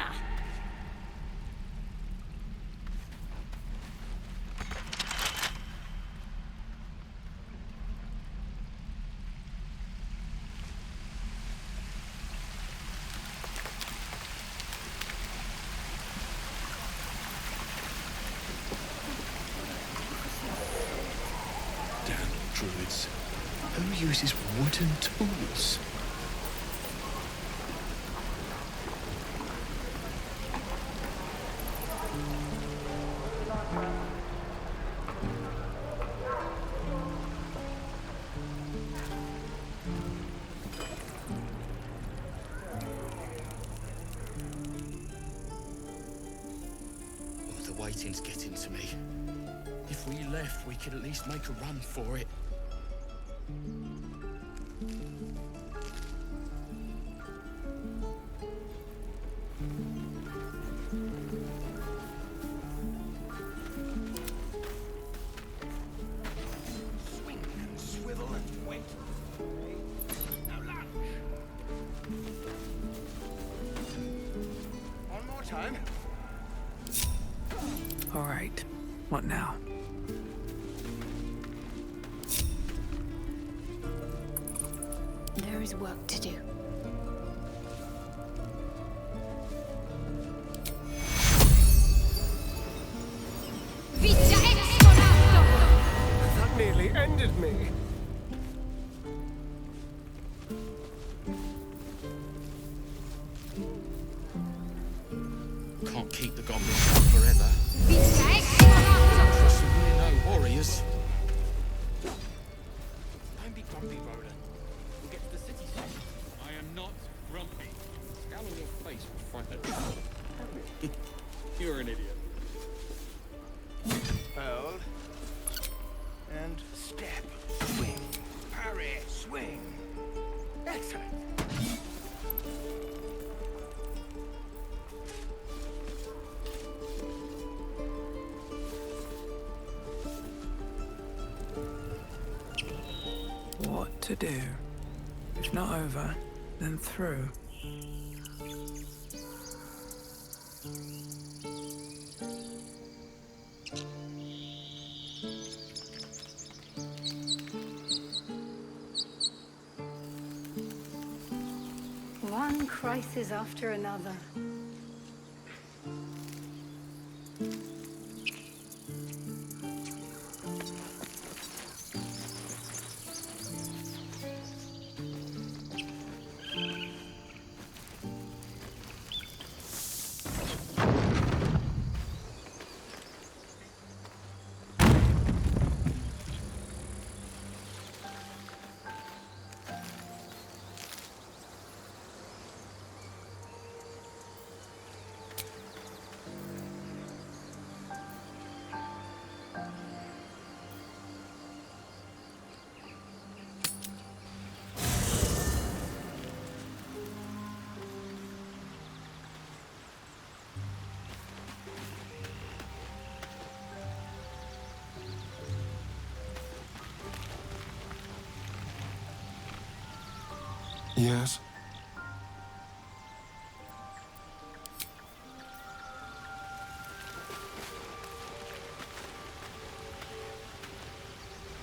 Damn druids. Who uses wooden tools? Waiting's getting to me. If we left, we could at least make a run for it. Swing and swivel and wait. What now? There is work to do. That nearly ended me. Can't keep the goblins out forever. Trust me, no warriors. Don't be grumpy, Roland. We'll get to the city soon. I am not grumpy. Scowl on your face will frighten the child. You're an idiot. Hold. And step. Swing. Parry. Swing. Excellent. What to do? If not over, then through. One crisis after another. Yes?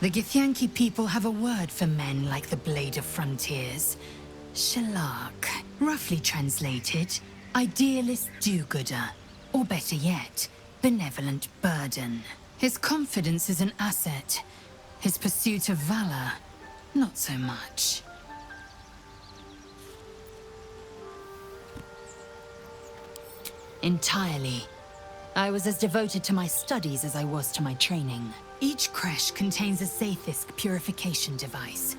The Githyanki people have a word for men like the Blade of Frontiers. Shalak. Roughly translated, idealist do-gooder. Or better yet, benevolent burden. His confidence is an asset. His pursuit of valor, not so much. Entirely. I was as devoted to my studies as I was to my training. Each creche contains a Sathisk purification device.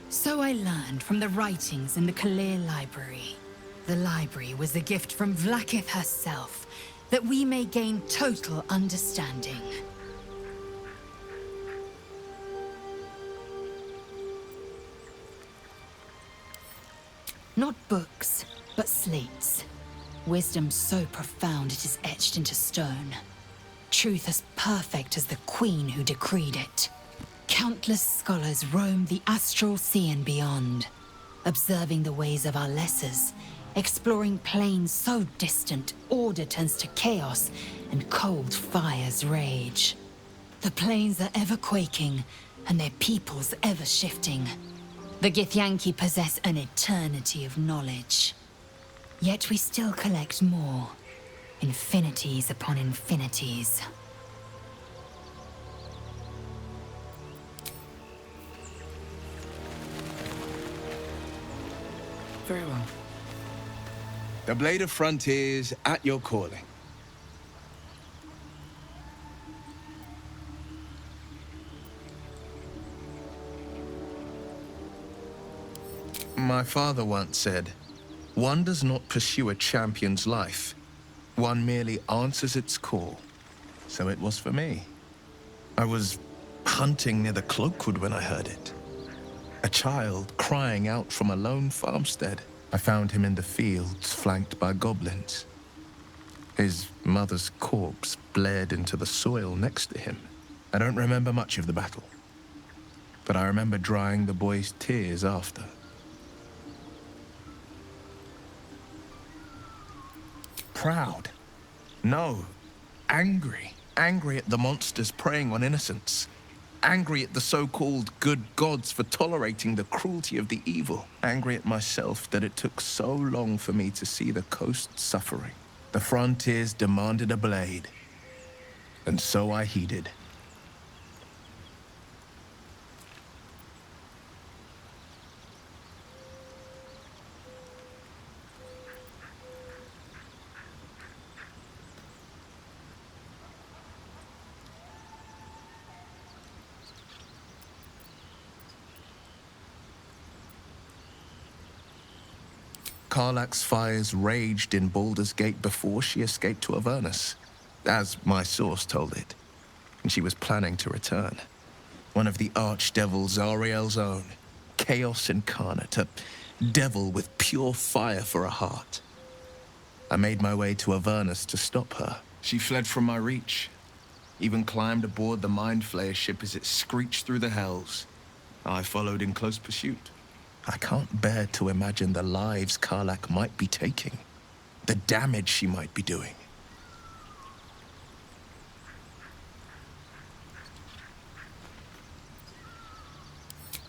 So I learned from the writings in the Kalir Library. The library was a gift from Vlaakith herself, that we may gain total understanding. Not books, but slates. Wisdom so profound it is etched into stone. Truth as perfect as the queen who decreed it. Countless scholars roam the astral sea and beyond, observing the ways of our lessers, exploring planes so distant order turns to chaos and cold fires rage. The planes are ever quaking, and their peoples ever shifting. The Githyanki possess an eternity of knowledge. Yet we still collect more. Infinities upon infinities. Very well. The Blade of Frontiers at your calling. My father once said, "One does not pursue a champion's life. One merely answers its call." So it was for me. I was hunting near the Cloakwood when I heard it. A child crying out from a lone farmstead. I found him in the fields, flanked by goblins. His mother's corpse bled into the soil next to him. I don't remember much of the battle, but I remember drying the boy's tears after. Proud? No, angry. Angry at the monsters preying on innocents. Angry at the so-called good gods for tolerating the cruelty of the evil. Angry at myself that it took so long for me to see the coast suffering. The frontiers demanded a blade, and so I heeded. Karlach's fires raged in Baldur's Gate before she escaped to Avernus, as my source told it, and she was planning to return. One of the archdevils Zariel's own, chaos incarnate, a devil with pure fire for a heart. I made my way to Avernus to stop her. She fled from my reach, even climbed aboard the Mind Flayer ship as it screeched through the hells. I followed in close pursuit. I can't bear to imagine the lives Karlach might be taking, the damage she might be doing.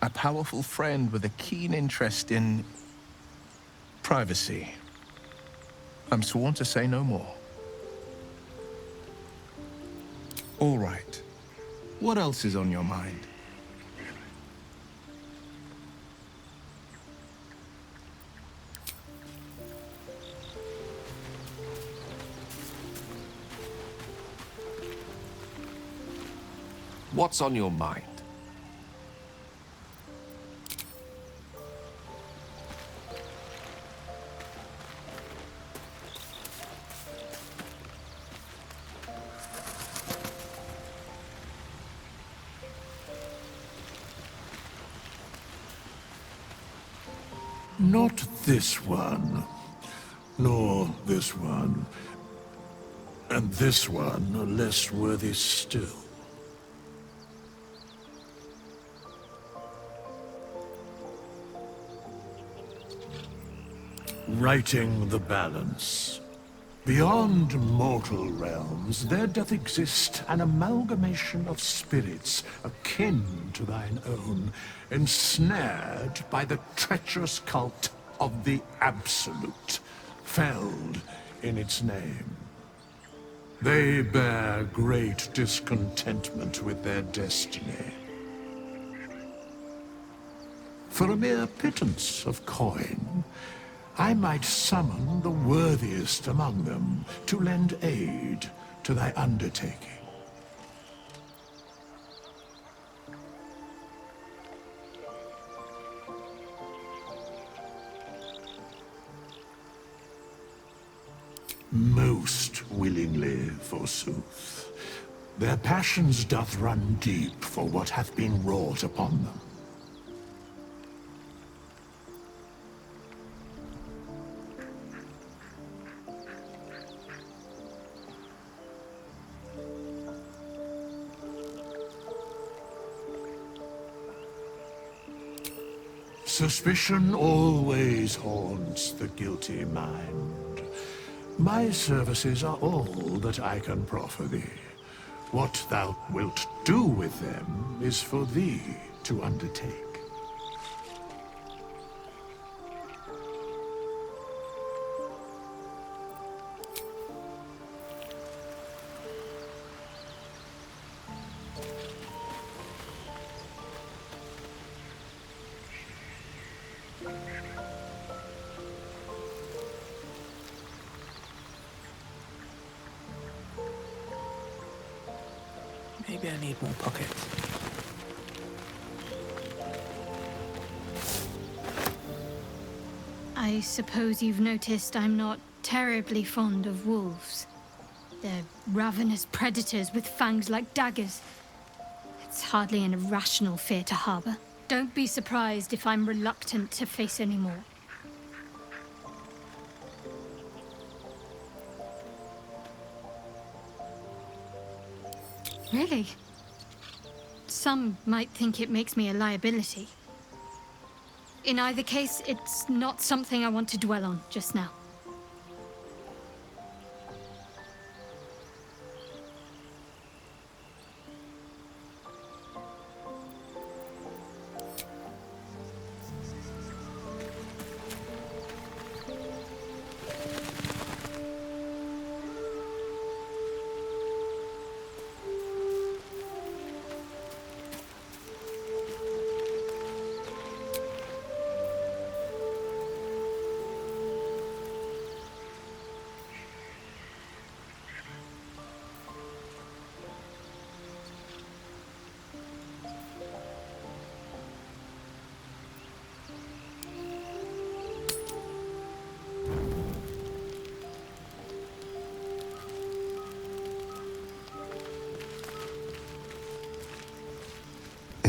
A powerful friend with a keen interest in privacy. I'm sworn to say no more. All right. What else is on your mind? What's on your mind? Not this one, nor this one, and this one are less worthy still. Righting the balance. Beyond mortal realms, there doth exist an amalgamation of spirits akin to thine own, ensnared by the treacherous cult of the Absolute, felled in its name. They bear great discontentment with their destiny. For a mere pittance of coin, I might summon the worthiest among them to lend aid to thy undertaking. Most willingly, forsooth. Their passions doth run deep for what hath been wrought upon them. Suspicion always haunts the guilty mind. My services are all that I can proffer thee. What thou wilt do with them is for thee to undertake. Maybe I need more pockets. I suppose you've noticed I'm not terribly fond of wolves. They're ravenous predators with fangs like daggers. It's hardly an irrational fear to harbor. Don't be surprised if I'm reluctant to face any more. Really? Some might think it makes me a liability. In either case, it's not something I want to dwell on just now.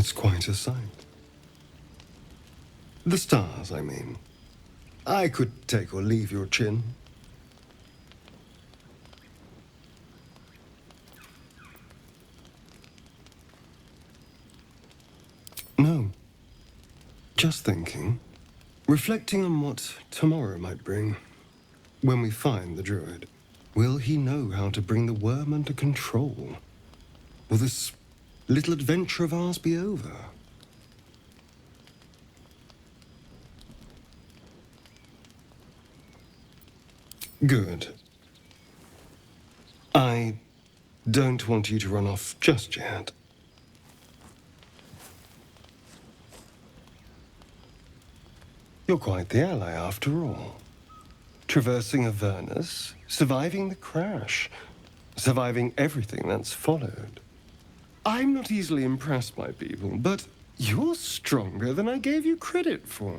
It's quite a sight. The stars, I mean. I could take or leave your chin. No. Just thinking. Reflecting on what tomorrow might bring. When we find the Druid, will he know how to bring the worm under control? Will this little adventure of ours be over? Good. I don't want you to run off just yet. You're quite the ally after all. Traversing Avernus, surviving the crash, surviving everything that's followed. I'm not easily impressed by people, but you're stronger than I gave you credit for.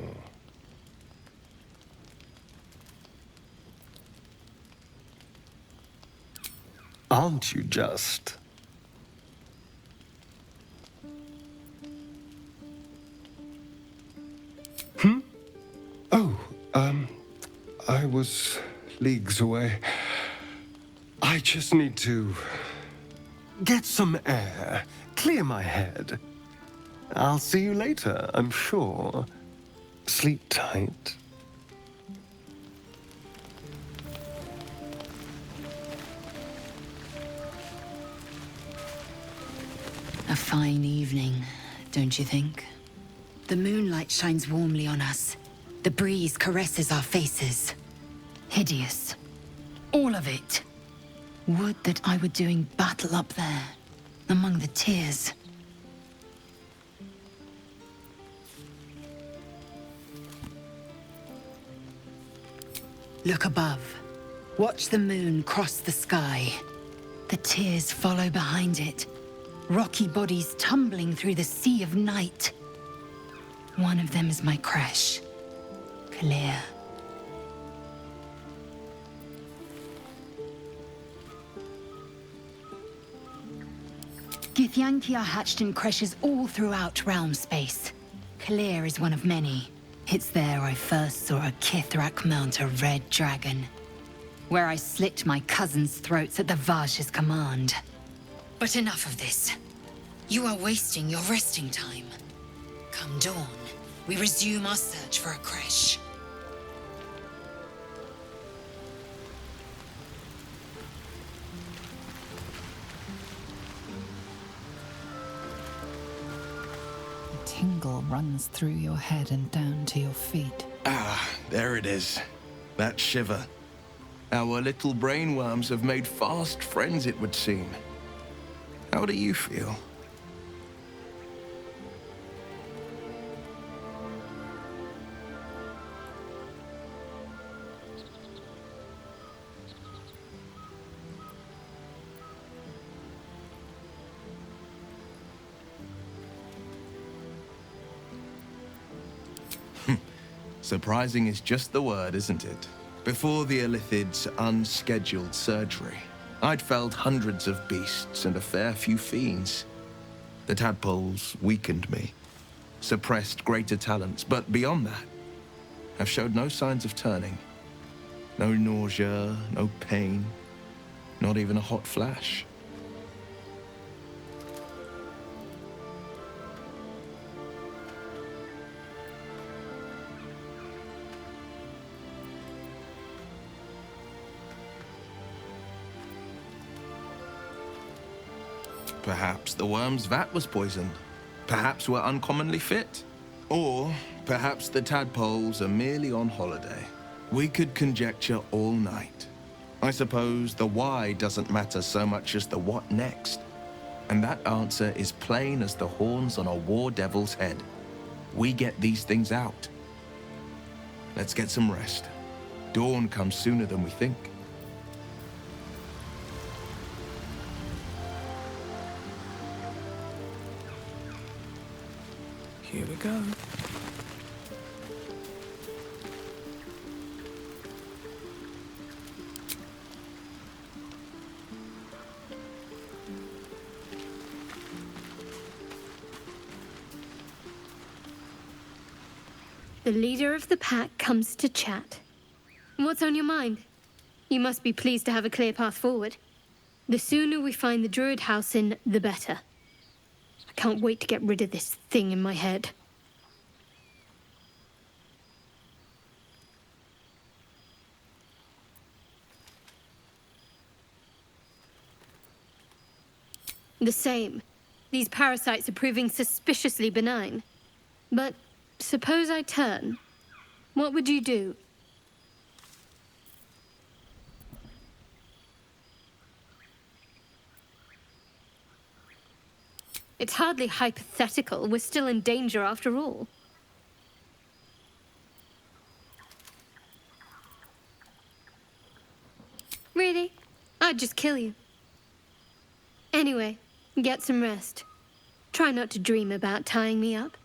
Aren't you just? Oh, I was leagues away. I just need to get some air, clear my head. I'll see you later, I'm sure. Sleep tight. A fine evening, don't you think? The moonlight shines warmly on us. The breeze caresses our faces. Hideous. All of it. Would that I were doing battle up there, among the tears. Look above. Watch the moon cross the sky. The tears follow behind it. Rocky bodies tumbling through the sea of night. One of them is my crash. Clear. Githyanki are hatched in creches all throughout realm space. Clear is one of many. It's there I first saw a Kithrak mount a red dragon. Where I slit my cousins' throats at the Vash's command. But enough of this. You are wasting your resting time. Come dawn, we resume our search for a creche. A tingle runs through your head and down to your feet. Ah, there it is. That shiver. Our little brainworms have made fast friends, it would seem. How do you feel? Surprising is just the word, isn't it? Before the Illithid's unscheduled surgery, I'd felled hundreds of beasts and a fair few fiends. The tadpoles weakened me, suppressed greater talents, but beyond that, I've showed no signs of turning. No nausea, no pain, not even a hot flash. Perhaps the worm's vat was poisoned. Perhaps we're uncommonly fit. Or perhaps the tadpoles are merely on holiday. We could conjecture all night. I suppose the why doesn't matter so much as the what next. And that answer is plain as the horns on a war devil's head. We get these things out. Let's get some rest. Dawn comes sooner than we think. Here we go. The leader of the pack comes to chat. What's on your mind? You must be pleased to have a clear path forward. The sooner we find the Druid house in, the better. I can't wait to get rid of this thing in my head. The same. These parasites are proving suspiciously benign. But suppose I turn. What would you do? It's hardly hypothetical. We're still in danger after all. Really? I'd just kill you. Anyway, get some rest. Try not to dream about tying me up.